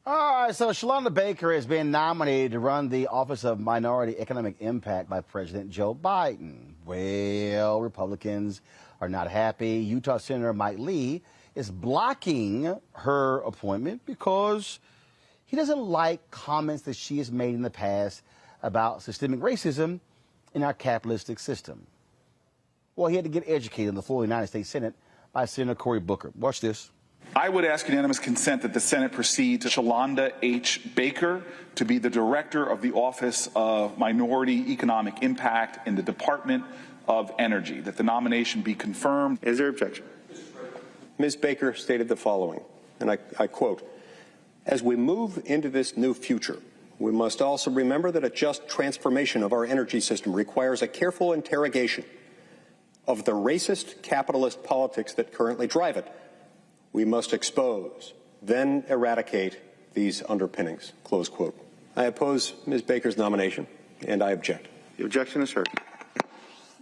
All right, so Shalonda Baker has been nominated to run the Office of Minority Economic Impact by President Joe Biden. Well, Republicans are not happy. Utah Senator Mike Lee is blocking her appointment because he doesn't like comments that she has made in the past about systemic racism in our capitalistic system. Well, he had to get educated on the floor of the United States Senate by Senator Cory Booker. Watch this. I would ask unanimous consent that the Senate proceed to Shalonda H. Baker to be the Director of the Office of Minority Economic Impact in the Department of Energy, that the nomination be confirmed. Is there objection? Ms. Baker stated the following, and I quote, "As we move into this new future, we must also remember that a just transformation of our energy system requires a careful interrogation of the racist capitalist politics that currently drive it. We must expose, then eradicate these underpinnings," close quote. I oppose Ms. Baker's nomination, and I object. The objection is heard.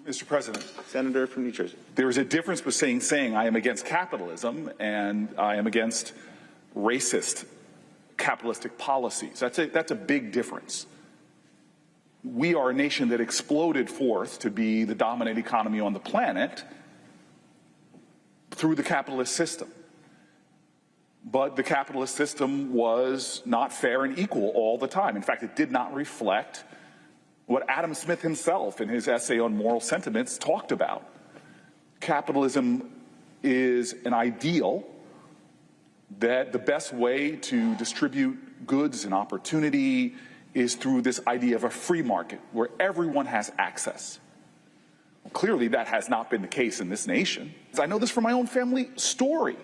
Mr. President. Senator from New Jersey. There is a difference between saying I am against capitalism and I am against racist capitalistic policies. That's a big difference. We are a nation that exploded forth to be the dominant economy on the planet through the capitalist system. But the capitalist system was not fair and equal all the time. In fact, it did not reflect what Adam Smith himself in his essay on moral sentiments talked about. Capitalism is an ideal that the best way to distribute goods and opportunity is through this idea of a free market where everyone has access. Clearly, that has not been the case in this nation. I know this from my own family story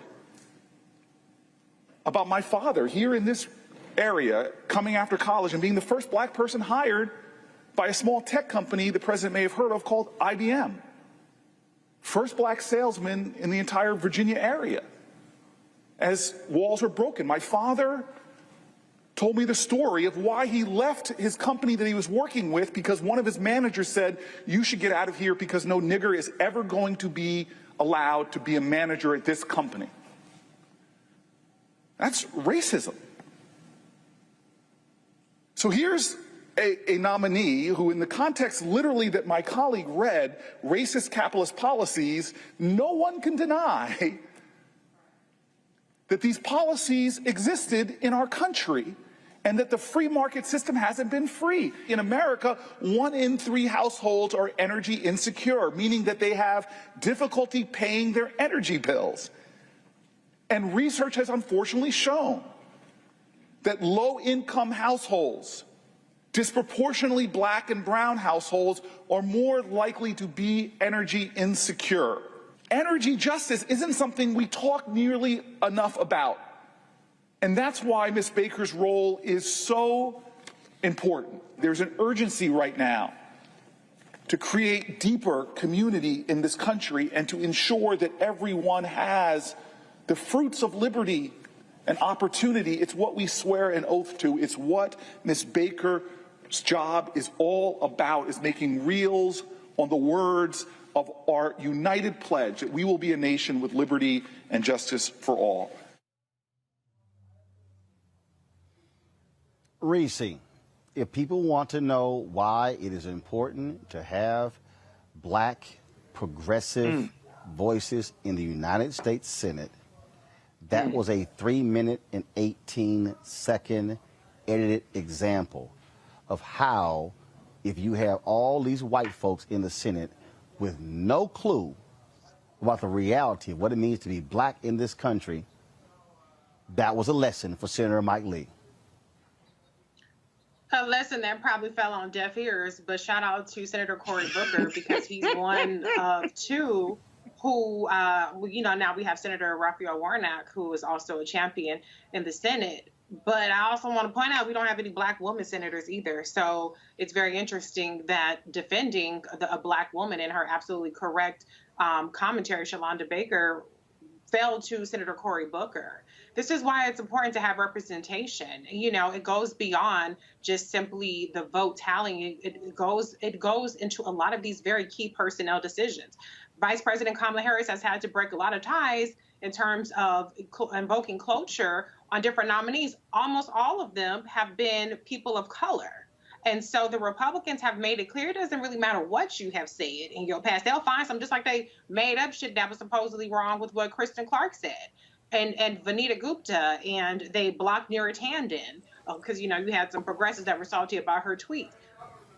about my father here in this area coming after college and being the first black person hired by a small tech company the president may have heard of called IBM. First black salesman in the entire Virginia area. As walls were broken, my father told me the story of why he left his company that he was working with because one of his managers said, "You should get out of here because no nigger is ever going to be allowed to be a manager at this company." That's racism. So here's a nominee who, in the context literally that my colleague read, racist capitalist policies, no one can deny that these policies existed in our country and that the free market system hasn't been free. In America, 1 in 3 households are energy insecure, meaning that they have difficulty paying their energy bills. And research has unfortunately shown that low-income households, disproportionately black and brown households, are more likely to be energy insecure. Energy justice isn't something we talk nearly enough about. And that's why Ms. Baker's role is so important. There's an urgency right now to create deeper community in this country and to ensure that everyone has the fruits of liberty an opportunity. It's what we swear an oath to. It's what Ms. Baker's job is all about, is making reels on the words of our united pledge that we will be a nation with liberty and justice for all. Reese, if people want to know why it is important to have black progressive voices in the United States Senate, that was a 3-minute and 18-second edited example of how, if you have all these white folks in the Senate with no clue about the reality of what it means to be black in this country, that was a lesson for Senator Mike Lee. A lesson that probably fell on deaf ears, but shout out to Senator Cory Booker because he's one of two who, now we have Senator Raphael Warnock, who is also a champion in the Senate. But I also want to point out we don't have any black women senators either. So it's very interesting that defending a black woman in her absolutely correct commentary, Shalonda Baker, fell to Senator Cory Booker. This is why it's important to have representation. It goes beyond just simply the vote tallying. It goes into a lot of these very key personnel decisions. Vice President Kamala Harris has had to break a lot of ties in terms of invoking cloture on different nominees. Almost all of them have been people of color. And so the Republicans have made it clear it doesn't really matter what you have said in your past. They'll find some, just like they made up shit that was supposedly wrong with what Kristen Clark said and Vanita Gupta, and they blocked Neera Tanden because, you had some progressives that were salty about her tweet.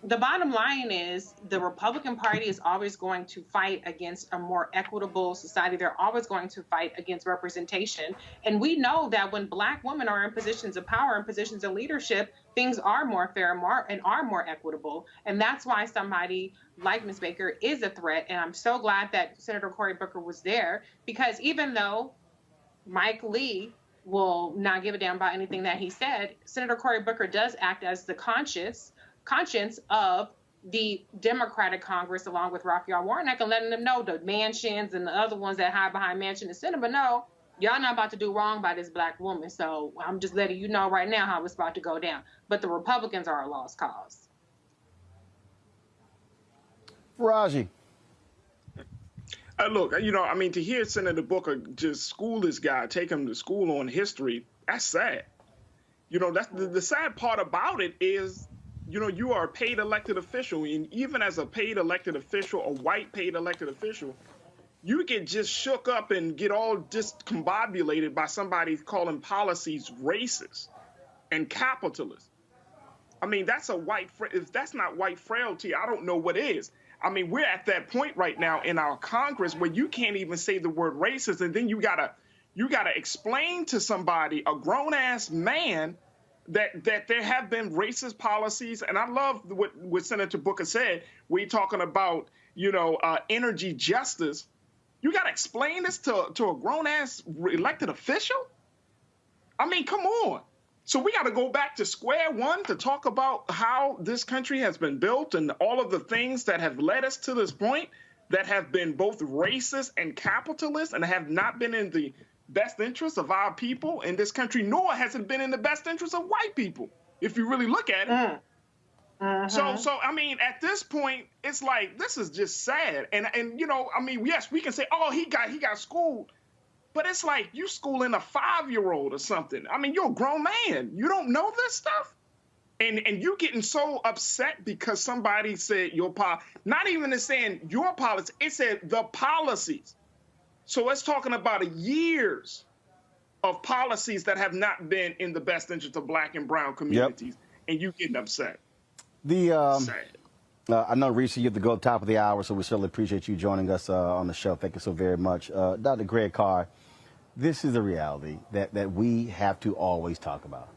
The bottom line is the Republican Party is always going to fight against a more equitable society. They're always going to fight against representation. And we know that when black women are in positions of power and positions of leadership, things are more fair and are more equitable. And that's why somebody like Ms. Baker is a threat. And I'm so glad that Senator Cory Booker was there, because even though Mike Lee will not give a damn about anything that he said, Senator Cory Booker does act as the conscience of the Democratic Congress, along with Raphael Warnock, and letting them know, the Mansions and the other ones that hide behind Manchin and Cinema, no, y'all not about to do wrong by this black woman. So I'm just letting you know right now how it's about to go down. But the Republicans are a lost cause. Raji. Look, to hear Senator Booker just school this guy, take him to school on history, that's sad. That's the sad part about it is, you are a paid elected official, and even as a paid elected official, a white paid elected official, you get just shook up and get all discombobulated by somebody calling policies racist and capitalist. That's if that's not white frailty, I don't know what is. We're at that point right now in our Congress where you can't even say the word racist, and then you gotta explain to somebody, a grown-ass man, that there have been racist policies. And I love what Senator Booker said. We're talking about, energy justice. You got to explain this to a grown-ass elected official? Come on. So we got to go back to square one to talk about how this country has been built and all of the things that have led us to this point that have been both racist and capitalist and have not been in the best interest of our people in this country, nor has it been in the best interest of white people, if you really look at it. So at this point, it's like, this is just sad. And yes, we can say, oh, he got schooled, but it's like you schooling a 5-year-old or something. You're a grown man. You don't know this stuff. And you getting so upset because somebody said not even saying your policy, it said the policies. So it's talking about years of policies that have not been in the best interest of black and brown communities, and you getting upset. I know, Reese, you have to go at the top of the hour, so we certainly appreciate you joining us on the show. Thank you so very much. Dr. Greg Carr, this is a reality that we have to always talk about.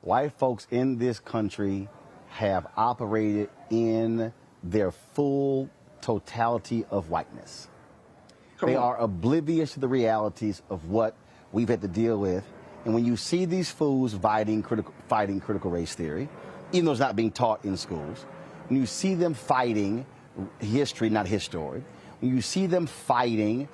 White folks in this country have operated in their full totality of whiteness. They are oblivious to the realities of what we've had to deal with. And when you see these fools fighting critical race theory, even though it's not being taught in schools, when you see them fighting history, not history, when you see them fighting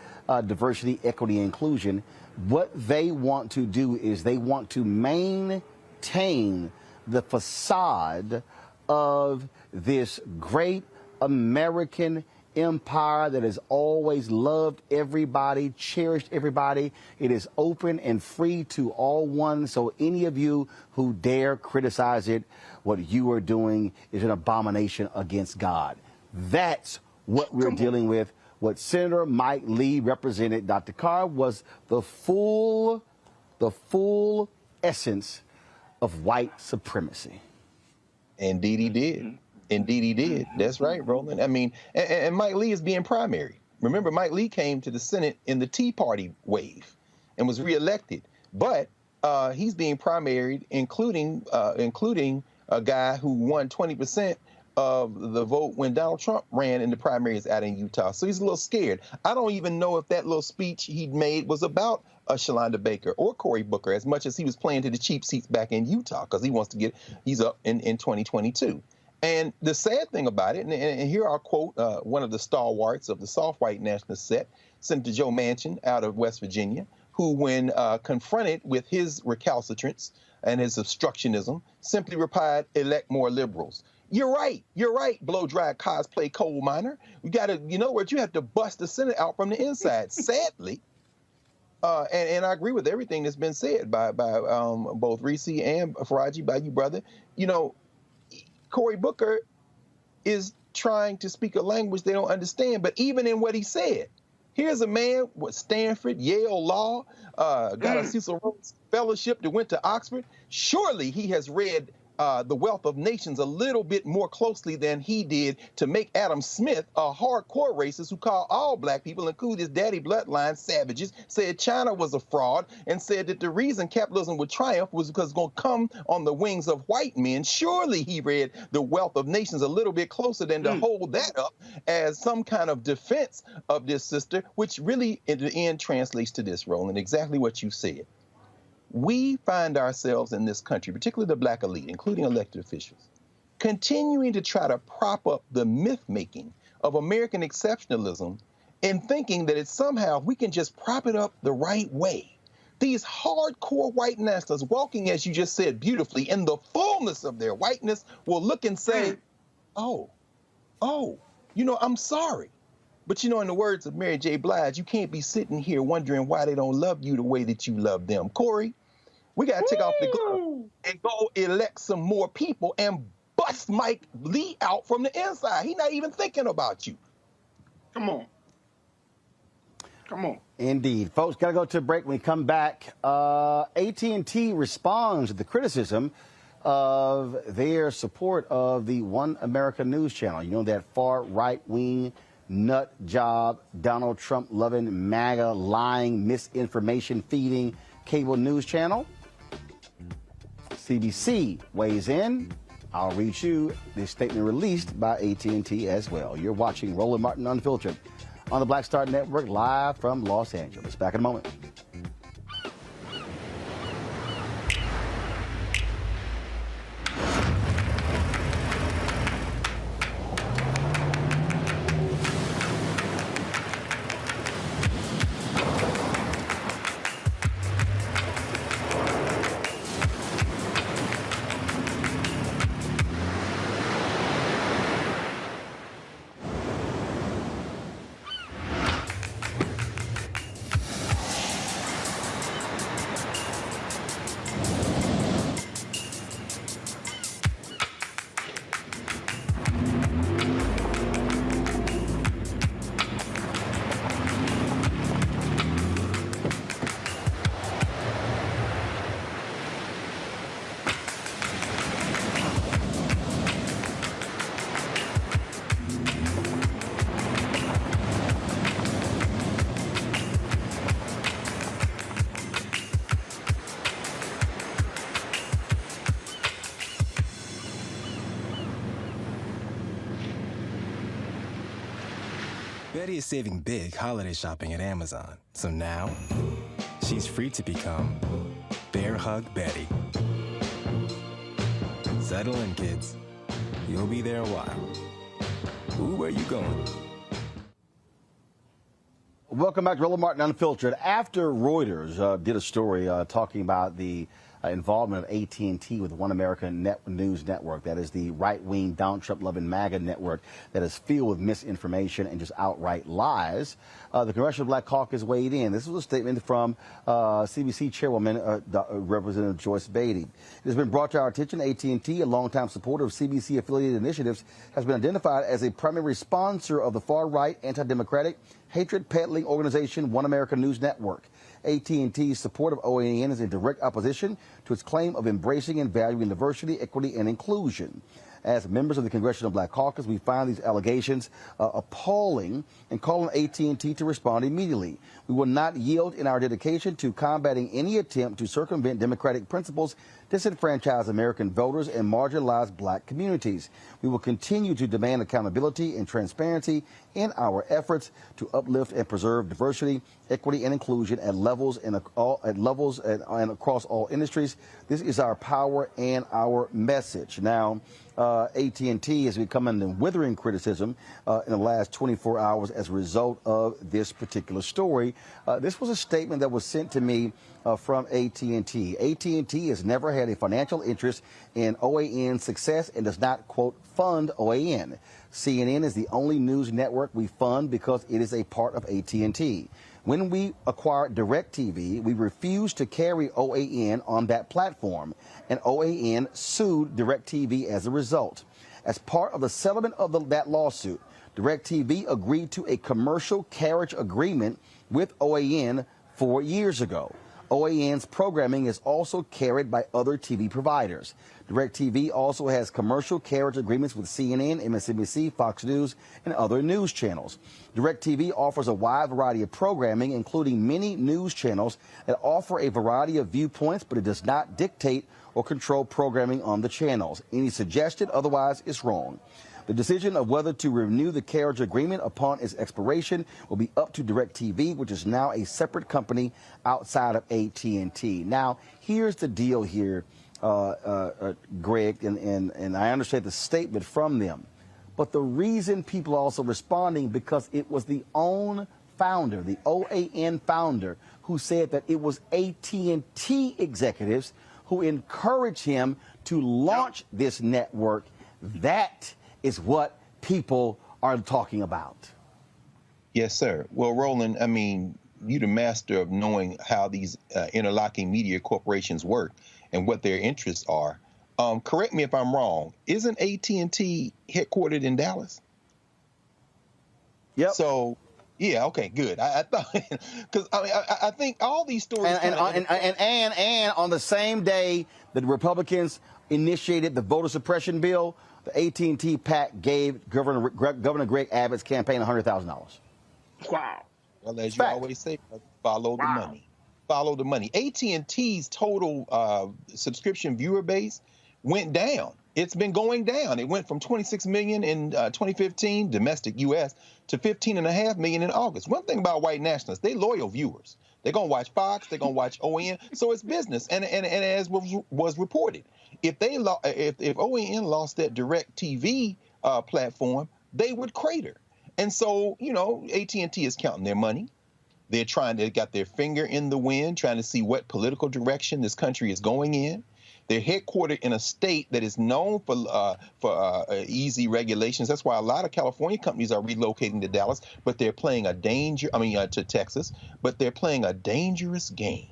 diversity, equity, and inclusion, what they want to do is they want to maintain the facade of this great American empire that has always loved everybody, cherished everybody. It is open and free to all one. So any of you who dare criticize it, what you are doing is an abomination against God. That's what we're dealing with. What Senator Mike Lee represented, Dr. Carr, was the full essence of white supremacy. Indeed he did. Indeed he did. That's right, Roland. I mean, and Mike Lee is being primary. Remember, Mike Lee came to the Senate in the Tea Party wave and was reelected. But he's being primaried, including a guy who won 20% of the vote when Donald Trump ran in the primaries out in Utah. So he's a little scared. I don't even know if that little speech he'd made was about Shalonda Baker or Cory Booker as much as he was playing to the cheap seats back in Utah because he's up in 2022. And the sad thing about it, and here I'll quote one of the stalwarts of the soft white nationalist set, Senator Joe Manchin out of West Virginia, who when confronted with his recalcitrance and his obstructionism, simply replied, elect more liberals. You're right, blow-dry cosplay coal miner. We got to, in other words, you have to bust the Senate out from the inside. Sadly, and I agree with everything that's been said by both Reese and Faraji, by you, brother. Cory Booker is trying to speak a language they don't understand, but even in what he said, here's a man with Stanford, Yale Law, got a Cecil Rhodes Fellowship that went to Oxford. Surely he has read The Wealth of Nations a little bit more closely than he did to make Adam Smith a hardcore racist who called all black people, including his daddy bloodline, savages, said China was a fraud, and said that the reason capitalism would triumph was because it's going to come on the wings of white men. Surely he read The Wealth of Nations a little bit closer than to hold that up as some kind of defense of this sister, which really in the end translates to this, Roland, exactly what you said. We find ourselves in this country, particularly the black elite, including elected officials, continuing to try to prop up the myth-making of American exceptionalism and thinking that it's somehow we can just prop it up the right way. These hardcore white nationalists walking, as you just said beautifully, in the fullness of their whiteness will look and say, oh, I'm sorry. But in the words of Mary J. Blige, you can't be sitting here wondering why they don't love you the way that you love them. Corey, we got to take off the glove and go elect some more people and bust Mike Lee out from the inside. He's not even thinking about you. Come on. Indeed. Folks, got to go to a break. When we come back, AT&T responds to the criticism of their support of the One America News Channel. That far right-wing nut job, Donald Trump loving, MAGA lying, misinformation feeding cable news channel. CBC weighs in. I'll read you this statement released by AT&T as well. You're watching Roland Martin Unfiltered on the Black Star Network, live from Los Angeles. Back in a moment. Betty is saving big holiday shopping at Amazon. So now, she's free to become Bear Hug Betty. Settle in, kids. You'll be there a while. Ooh, where you going? Welcome back to Roland Martin Unfiltered. After Reuters did a story talking about the involvement of AT&T with One American News Network, that is the right-wing Donald Trump-loving MAGA network that is filled with misinformation and just outright lies, the Congressional Black Caucus weighed in. This was a statement from CBC Chairwoman Representative Joyce Beatty. It has been brought to our attention AT&T, a longtime supporter of CBC-affiliated initiatives, has been identified as a primary sponsor of the far-right, anti-democratic, hatred-peddling organization One American News Network. AT&T's support of OAN is in direct opposition to its claim of embracing and valuing diversity, equity, and inclusion. As members of the Congressional Black Caucus, we find these allegations appalling and call on AT&T to respond immediately. We will not yield in our dedication to combating any attempt to circumvent democratic principles, disenfranchise American voters, and marginalize black communities. We will continue to demand accountability and transparency in our efforts to uplift and preserve diversity, equity, and inclusion at levels and across all industries. This is our power and our message. Now, AT&T has become under withering criticism in the last 24 hours as a result of this particular story. This was a statement that was sent to me from AT&T. AT&T has never had a financial interest in OAN's success and does not, quote, fund OAN. CNN is the only news network we fund because it is a part of AT&T. When we acquired DirecTV, we refused to carry OAN on that platform, and OAN sued DirecTV as a result. As part of the settlement of that lawsuit, DirecTV agreed to a commercial carriage agreement with OAN 4 years ago. OAN's programming is also carried by other TV providers. DirecTV also has commercial carriage agreements with CNN, MSNBC, Fox News, and other news channels. DirecTV offers a wide variety of programming, including many news channels that offer a variety of viewpoints, but it does not dictate or control programming on the channels. Any suggestion otherwise is wrong. The decision of whether to renew the carriage agreement upon its expiration will be up to DirecTV, which is now a separate company outside of AT&T. Now, here's the deal here, Greg, and I understand the statement from them. But the reason people are also responding, because it was the OAN founder, the OAN founder, who said that it was AT&T executives who encouraged him to launch this network. That is what people are talking about. Yes, sir. Well, Roland, I mean, you're the master of knowing how these interlocking media corporations work and what their interests are. Correct me if I'm wrong. Isn't AT&T headquartered in Dallas? Yep. So, yeah, okay, good. I thought, because I think all these stories. And on the same day that the Republicans initiated the voter suppression bill, the AT&T PAC gave Governor Greg Abbott's campaign $100,000. Wow. Well, as you always say, follow the money. Follow the money. AT&T's total subscription viewer base went down. It's been going down. It went from 26 million in 2015, domestic U.S., to 15.5 million in August. One thing about white nationalists, they loyal viewers. They're going to watch Fox. They're going to watch OAN. So it's business. And as was reported, if OAN lost that DirecTV platform, they would crater. And so, you know, AT&T is counting their money. They're got their finger in the wind, trying to see what political direction this country is going in. They're headquartered in a state that is known for easy regulations. That's why a lot of California companies are relocating to Dallas, but they're playing to Texas, but they're playing a dangerous game.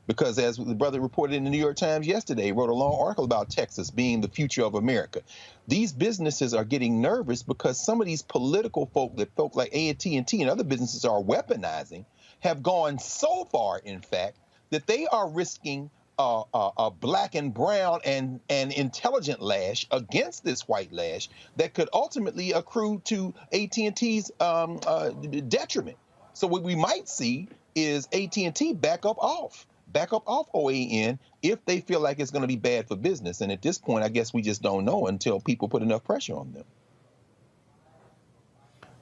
Because as the brother reported in the New York Times yesterday, he wrote a long article about Texas being the future of America. These businesses are getting nervous because some of these political folk like AT&T and other businesses are weaponizing have gone so far, in fact, that they are risking a black and brown and intelligent lash against this white lash that could ultimately accrue to AT&T's detriment. So what we might see is AT&T back up off OAN if they feel like it's going to be bad for business. And at this point, I guess we just don't know until people put enough pressure on them.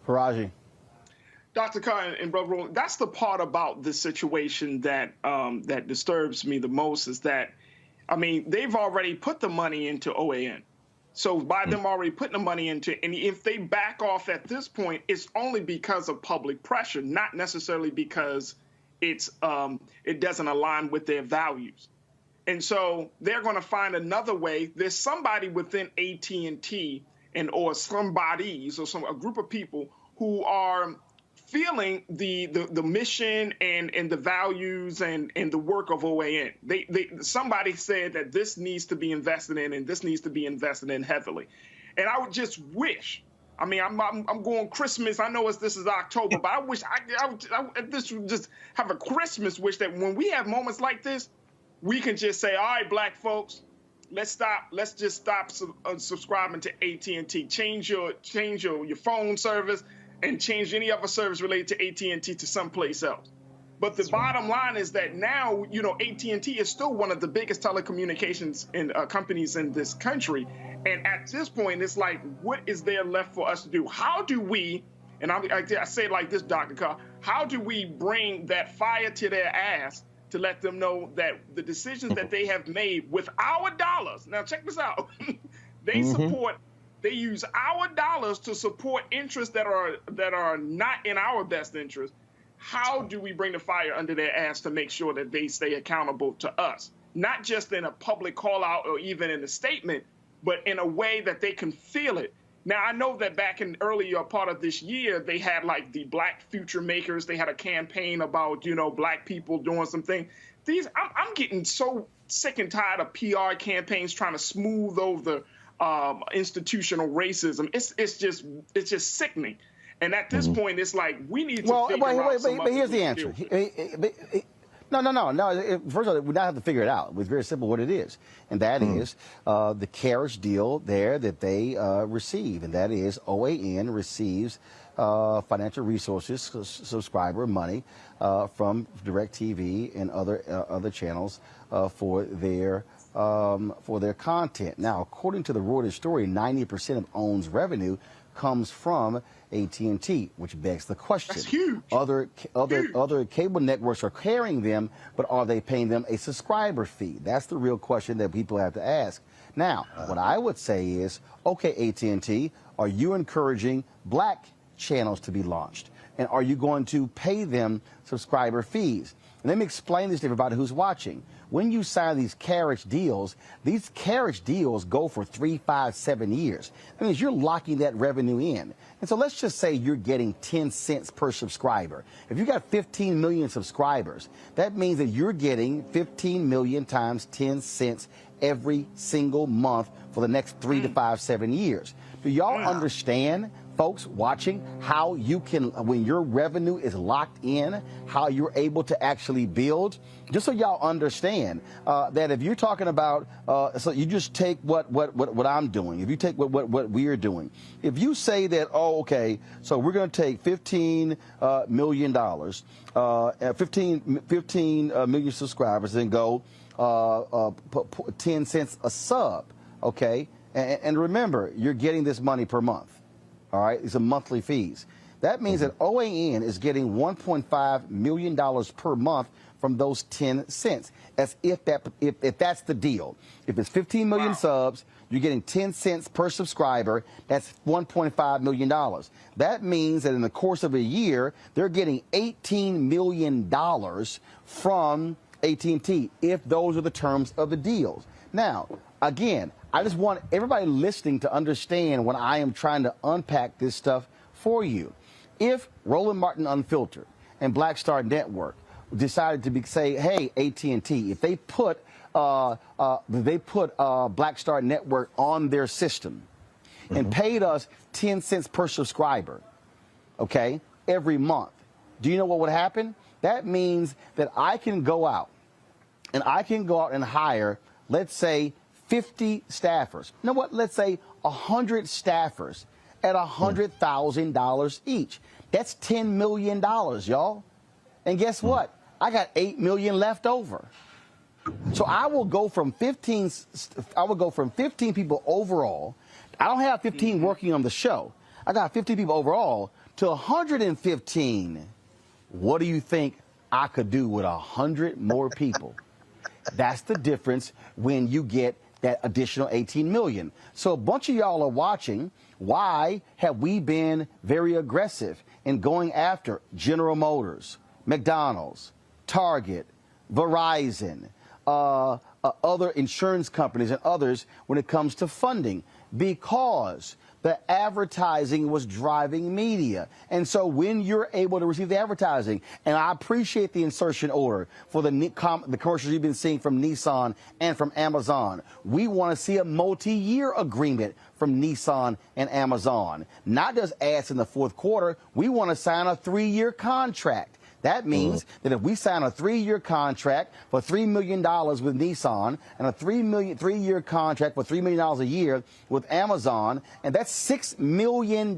Faraji. Dr. Carr and Brother Roland, that's the part about this situation that that disturbs me the most is that, I mean, they've already put the money into OAN. So by them already putting the money into it, and if they back off at this point, it's only because of public pressure, not necessarily because it doesn't align with their values. And so they're going to find another way. There's somebody within AT&T or somebodies or a group of people who are feeling the mission and the values and the work of OAN. Somebody said that this needs to be invested in and this needs to be invested in heavily. And I would just wish, I mean, I'm going Christmas. I know this is October, but I wish this would just have a Christmas wish that when we have moments like this, we can just say, all right, black folks, let's just stop subscribing to AT&T. Change your phone service and change any other service related to AT&T to someplace else. But the bottom line is that now, AT&T is still one of the biggest telecommunications companies in this country. And at this point, it's like, what is there left for us to do? How do we, and I say it like this, Dr. Carr, how do we bring that fire to their ass to let them know that the decisions that they have made with our dollars, now check this out, they use our dollars to support interests that are not in our best interest. How do we bring the fire under their ass to make sure that they stay accountable to us? Not just in a public call out or even in a statement, but in a way that they can feel it. Now, I know that back in earlier part of this year, they had like the Black Future Makers. They had a campaign about, black people doing something. I'm getting so sick and tired of PR campaigns trying to smooth over the institutional racism. It's just sickening. And at this point, it's like we need to figure out some but here's the answer. No. First of all, we don't have to figure it out. It's very simple what it is. And that is the carriage deal there that they receive. And that is OAN receives financial resources, subscriber money from DirecTV and other channels for their content. Now, according to the Reuters story, 90% of OWN's revenue comes from AT&T, which begs the question. That's huge. Other cable networks are carrying them, but are they paying them a subscriber fee? That's the real question that people have to ask. Now, what I would say is, okay, AT&T, are you encouraging black channels to be launched? And are you going to pay them subscriber fees? And let me explain this to everybody who's watching. When you sign these carriage deals go for 3, 5, 7 years. That means you're locking that revenue in. And so let's just say you're getting 10 cents per subscriber. If you got 15 million subscribers, that means that you're getting 15 million times 10 cents every single month for the next 3 to 5, 7 years. Do y'all understand, folks watching, how you can, when your revenue is locked in, how you're able to actually build? Just so y'all understand that if you're talking about, so you just take what I'm doing, if you take what we're doing, if you say that, oh, okay, so we're going to take $15 million, 15 million subscribers and go 10 cents a sub, okay? And remember, you're getting this money per month. All right, it's a monthly fees. That means that OAN is getting $1.5 million per month from those 10 cents. As if that's the deal. If it's 15 million subs, you're getting 10 cents per subscriber. That's $1.5 million. That means that in the course of a year, they're getting $18 million from AT&T, if those are the terms of the deals. Now, again, I just want everybody listening to understand when I am trying to unpack this stuff for you. If Roland Martin Unfiltered and Black Star Network decided to say, hey, AT&T, if they put Black Star Network on their system and paid us 10 cents per subscriber, okay, every month, do you know what would happen? That means that I can go out and hire, let's say, 50 staffers. You know what? Let's say 100 staffers at $100,000 each. That's $10 million, y'all. And guess what? I got 8 million left over. So I will go from 15 people overall. I don't have 15 working on the show. I got 15 people overall to 115. What do you think I could do with 100 more people? That's the difference when you get that additional 18 million. So a bunch of y'all are watching. Why have we been very aggressive in going after General Motors, McDonald's, Target, Verizon, other insurance companies and others when it comes to funding? Because the advertising was driving media. And so when you're able to receive the advertising, and I appreciate the insertion order for the commercials you've been seeing from Nissan and from Amazon, we want to see a multi-year agreement from Nissan and Amazon. Not just ads in the fourth quarter, we want to sign a 3-year contract. That means that if we sign a 3-year contract for $3 million with Nissan and a 3-year contract for $3 million a year with Amazon, and that's $6 million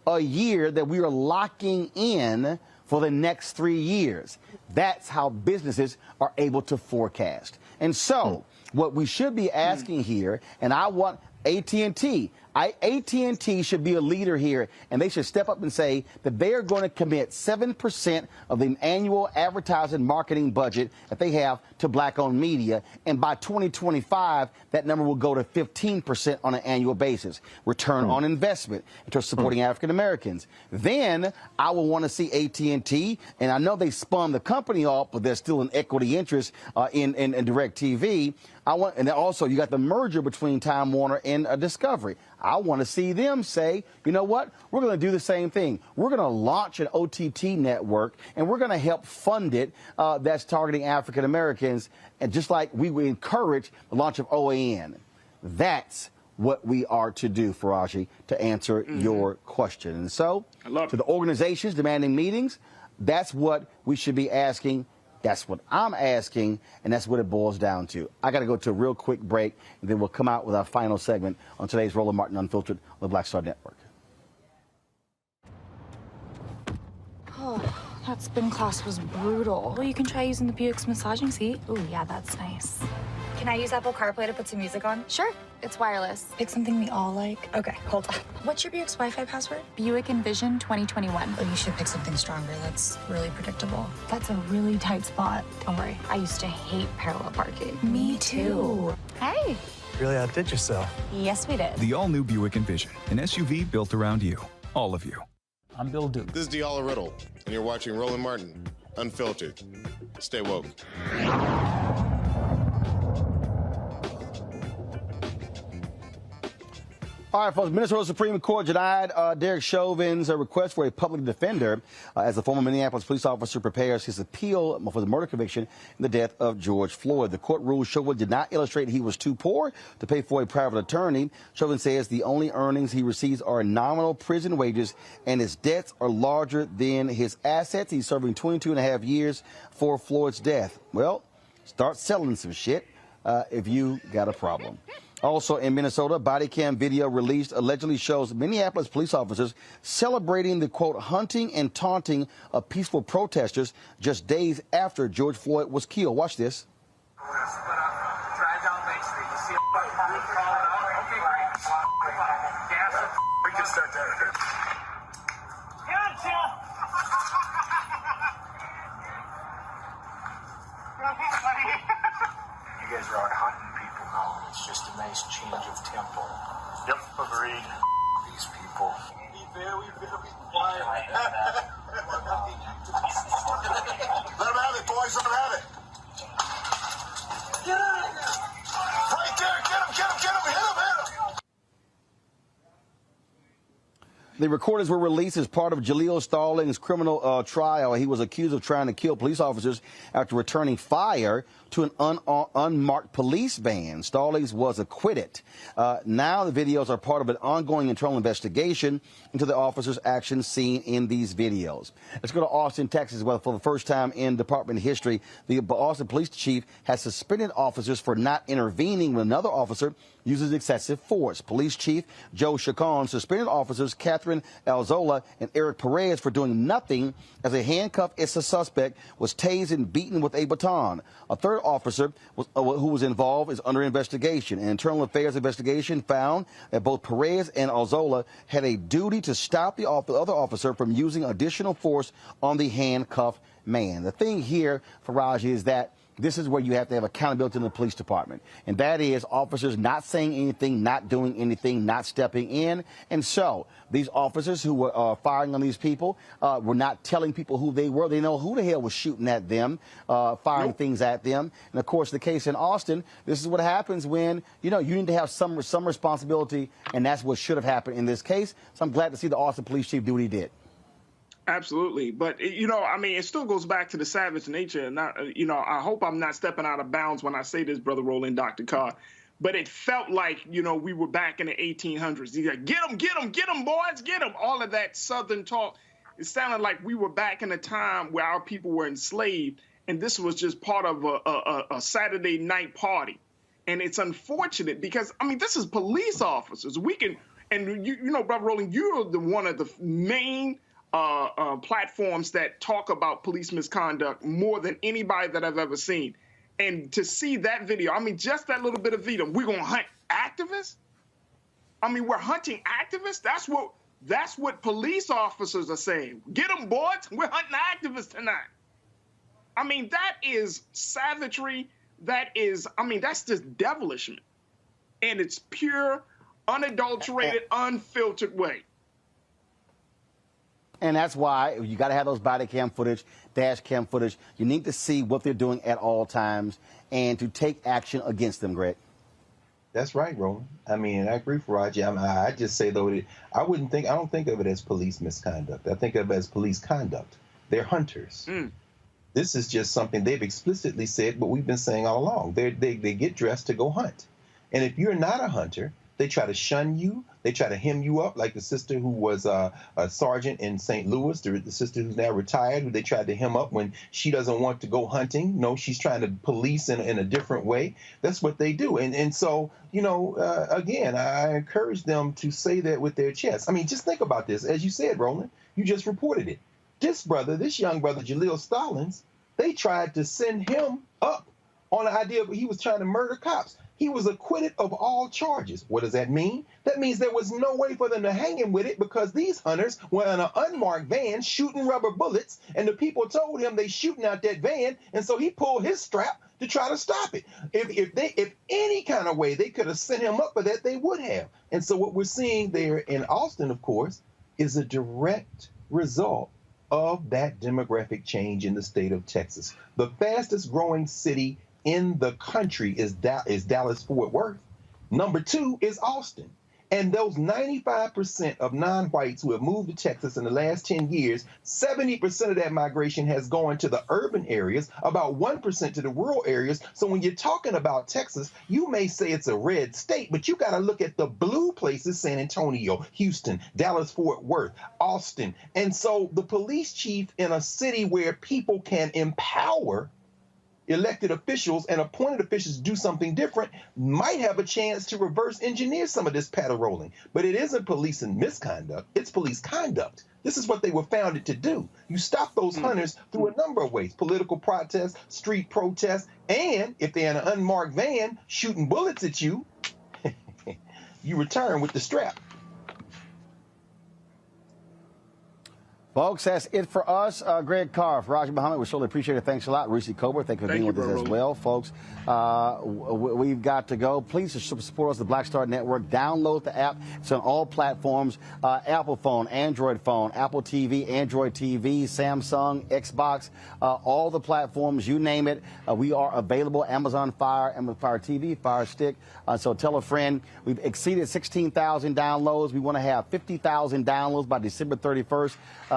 a year that we are locking in for the next 3 years. That's how businesses are able to forecast. And so what we should be asking here, and I want AT&T. AT&T should be a leader here, and they should step up and say that they are going to commit 7% of the annual advertising marketing budget that they have to black-owned media, and by 2025, that number will go to 15% on an annual basis. Return on investment in terms of supporting African Americans. Then I will want to see AT&T, and I know they spun the company off, but there's still an equity interest in DirecTV. And then also you got the merger between Time Warner and Discovery. I want to see them say, you know what, we're going to do the same thing. We're going to launch an OTT network, and we're going to help fund it that's targeting African Americans, and just like we would encourage the launch of OAN. That's what we are to do, Faraji, to answer your question. And so, to the organizations demanding meetings, that's what we should be asking. That's what I'm asking, and that's what it boils down to. I got to go to a real quick break, and then we'll come out with our final segment on today's Roland Martin Unfiltered on the Black Star Network. Oh, that spin class was brutal. Well, you can try using the Buick's massaging seat. Ooh, yeah, that's nice. Can I use Apple CarPlay to put some music on? Sure, it's wireless. Pick something we all like. Okay, hold on. What's your Buick's Wi-Fi password? Buick Envision 2021. Oh, you should pick something stronger. That's really predictable. That's a really tight spot. Don't worry, I used to hate parallel parking. Me too. Hey. Really outdid yourself. Yes, we did. The all-new Buick Envision, an SUV built around you, all of you. I'm Bill Duke. This is Diala Riddle, and you're watching Roland Martin Unfiltered. Stay woke. All right, folks. Minnesota Supreme Court denied Derek Chauvin's request for a public defender as the former Minneapolis police officer prepares his appeal for the murder conviction in the death of George Floyd. The court ruled Chauvin did not illustrate he was too poor to pay for a private attorney. Chauvin says the only earnings he receives are nominal prison wages, and his debts are larger than his assets. He's serving 22.5 years for Floyd's death. Well, start selling some shit if you got a problem. Also in Minnesota, body cam video released allegedly shows Minneapolis police officers celebrating the, quote, hunting and taunting of peaceful protesters just days after George Floyd was killed. Watch this. Drive down Main Street. You see a crawling out? Okay, great. Gas it. We can start there. Gotcha! You guys are out hunting people now. It's just a nice change of tempo. Yep, agreed. These people. Be very, very quiet. Let them have it, boys. Let them have it. Get out of here. Right there. Get him, get him, get him. Hit him, hit him. The recordings were released as part of Jaleel Stallings' criminal trial. He was accused of trying to kill police officers after returning fire to an unmarked police van. Stallings was acquitted. Now the videos are part of an ongoing internal investigation into the officers' actions seen in these videos. Let's go to Austin, Texas. Well, for the first time in department history, the Austin police chief has suspended officers for not intervening when another officer uses excessive force. Police Chief Joe Chacon suspended officers Catherine Alzola and Eric Perez for doing nothing as a handcuffed suspect was tased and beaten with a baton. A third officer who was involved is under investigation. An internal affairs investigation found that both Perez and Alzola had a duty to stop the other officer from using additional force on the handcuffed man. The thing here, Faraj, is that this is where you have to have accountability in the police department. And that is officers not saying anything, not doing anything, not stepping in. And so these officers who were firing on these people were not telling people who they were. They know who the hell was shooting at them, firing things at them. And, of course, the case in Austin, this is what happens when, you need to have some responsibility, and that's what should have happened in this case. So I'm glad to see the Austin police chief do what he did. Absolutely. But, it still goes back to the savage nature. And, I hope I'm not stepping out of bounds when I say this, Brother Roland, Dr. Carr. But it felt like, we were back in the 1800s. He's like, get them, boys, get them. All of that Southern talk. It sounded like we were back in a time where our people were enslaved. And this was just part of a Saturday night party. And it's unfortunate because, this is police officers. We can, and Brother Roland, you're one of the main platforms that talk about police misconduct more than anybody that I've ever seen. And to see that video, just that little bit of video, we're going to hunt activists? We're hunting activists? That's what police officers are saying. Get them, boys. We're hunting activists tonight. That is savagery. That is, that's just devilishment. And it's pure, unadulterated, unfiltered way. And that's why you got to have those body cam footage, dash cam footage. You need to see what they're doing at all times and to take action against them, Greg. That's right, Roland. I agree with Roger. I just say, though, I don't think of it as police misconduct. I think of it as police conduct. They're hunters. This is just something they've explicitly said, but we've been saying all along. They get dressed to go hunt. And if you're not a hunter, they try to shun you. They try to hem you up, like the sister who was a sergeant in St. Louis, the sister who's now retired, who they tried to hem up when she doesn't want to go hunting. No, she's trying to police in a different way. That's what they do. And so, again, I encourage them to say that with their chest. Just think about this. As you said, Roland, you just reported it. This young brother, Jaleel Stallings, they tried to send him up on the idea that he was trying to murder cops. He was acquitted of all charges. What does that mean? That means there was no way for them to hang him with it because these hunters were in an unmarked van shooting rubber bullets, and the people told him they shooting out that van, and so he pulled his strap to try to stop it. If any kind of way they could have sent him up for that, they would have. And so what we're seeing there in Austin, of course, is a direct result of that demographic change in the state of Texas. The fastest growing city in the country is Dallas-Fort Worth. Number 2 is Austin. And those 95% of non-whites who have moved to Texas in the last 10 years, 70% of that migration has gone to the urban areas, about 1% to the rural areas. So when you're talking about Texas, you may say it's a red state, but you got to look at the blue places: San Antonio, Houston, Dallas-Fort Worth, Austin. And so the police chief in a city where people can empower elected officials and appointed officials do something different might have a chance to reverse engineer some of this patter rolling. But it isn't police misconduct, it's police conduct. This is what they were founded to do. You stop those hunters through a number of ways: political protests, street protests, and if they're in an unmarked van shooting bullets at you, you return with the strap. Folks, that's it for us. Greg Carr, Raji Muhammad, we surely appreciate it. Thanks a lot. Reese Cobra, thank you for being with us as well. Folks, we've got to go. Please support us, the Black Star Network. Download the app. It's on all platforms: Apple phone, Android phone, Apple TV, Android TV, Samsung, Xbox, all the platforms, you name it. We are available. Amazon Fire, Amazon Fire TV, Fire Stick. So tell a friend. We've exceeded 16,000 downloads. We want to have 50,000 downloads by December 31st.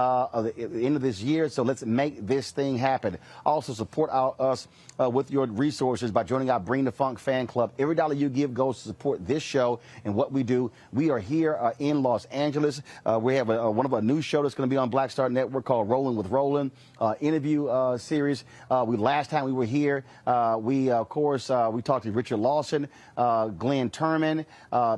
At the end of this year, so let's make this thing happen. Also, support us with your resources by joining our Bring the Funk fan club. Every dollar you give goes to support this show and what we do. We are here in Los Angeles. We have one of our new shows that's going to be on Black Star Network called Rolling with Roland, interview series. Last time we were here, we talked to Richard Lawson, Glenn Turman,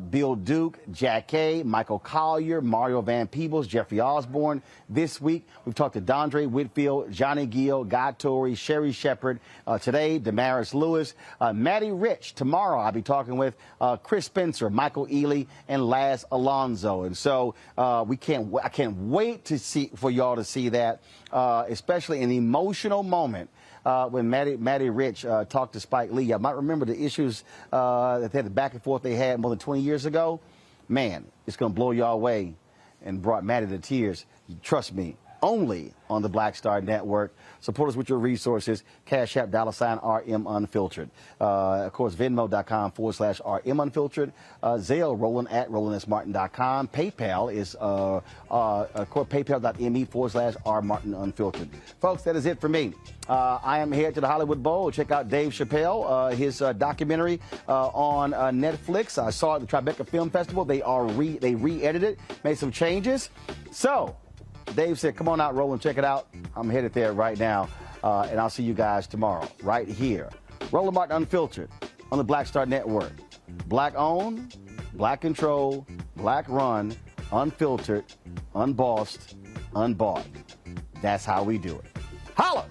Bill Duke, Jack Kay, Michael Collier, Mario Van Peebles, Jeffrey Osborne. this week. We've talked to Dondre Whitfield, Johnny Gill, Guy Torrey, Sherry Shepard. Today, Damaris Lewis, Maddie Rich. Tomorrow, I'll be talking with Chris Spencer, Michael Ealy, and Laz Alonso. And so I can't wait for y'all to see that, especially an emotional moment. When Maddie Rich talked to Spike Lee. I might remember the issues that they had, the back and forth they had more than 20 years ago. Man, it's going to blow y'all away, and brought Maddie to tears. Trust me, only on the Black Star Network. Support us with your resources. Cash App, $RM Unfiltered. Of course, Venmo.com/RM Unfiltered. Zelle, Roland at RolandSMartin.com. PayPal is, PayPal.me/R Martin Unfiltered. Folks, that is it for me. I am here to the Hollywood Bowl. Check out Dave Chappelle, his documentary on Netflix. I saw it at the Tribeca Film Festival. They re-edited it, made some changes. So, Dave said, come on out, Roland, check it out. I'm headed there right now, and I'll see you guys tomorrow right here. Roland Martin Unfiltered on the Black Star Network. Black owned, black controlled, black run, unfiltered, unbossed, unbought. That's how we do it. Holla!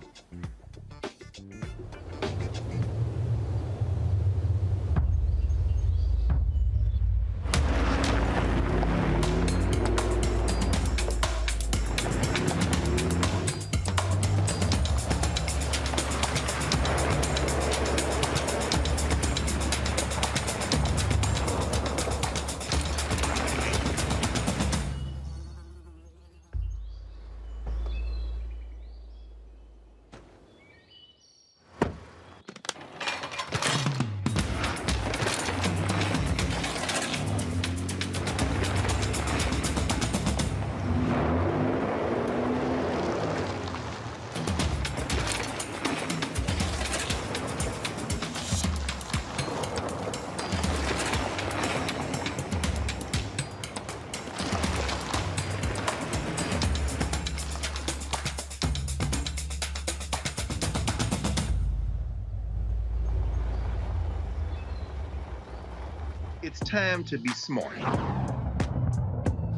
It's time to be smart.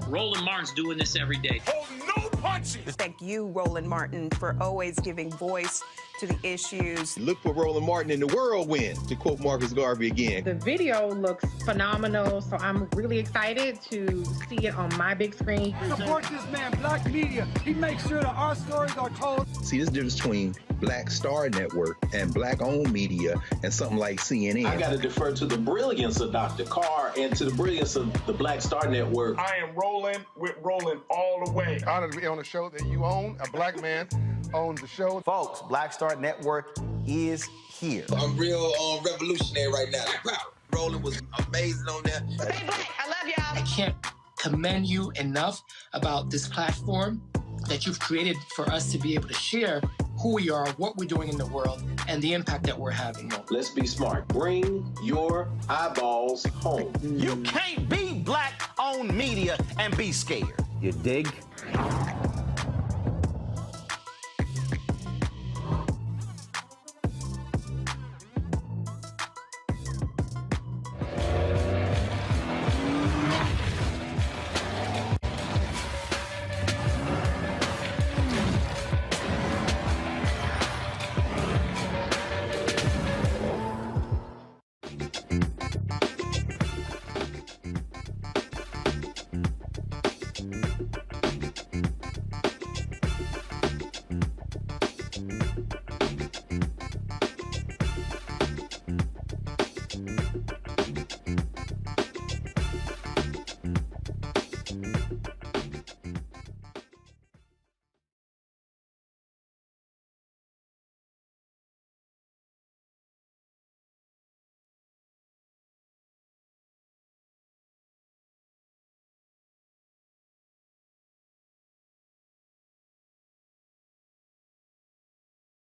Roland Martin's doing this every day. Oh, no punches! Thank you, Roland Martin, for always giving voice to the issues. Look for Roland Martin in the whirlwind, to quote Marcus Garvey again. The video looks phenomenal, so I'm really excited to see it on my big screen. Support this man, Black Media. He makes sure that our stories are told. See, there's a difference between Black Star Network and black-owned media and something like CNN. I got to defer to the brilliance of Dr. Carr and to the brilliance of the Black Star Network. I am rolling with Roland all the way. Honored to be on a show that you own. A black man owns the show. Folks, Black Star Network is here. I'm real revolutionary right now. Roland was amazing on there. Stay black. I love y'all. I can't commend you enough about this platform that you've created for us to be able to share who we are, what we're doing in the world, and the impact that we're having. Let's be smart. Bring your eyeballs home. You can't be black-owned media and be scared. You dig?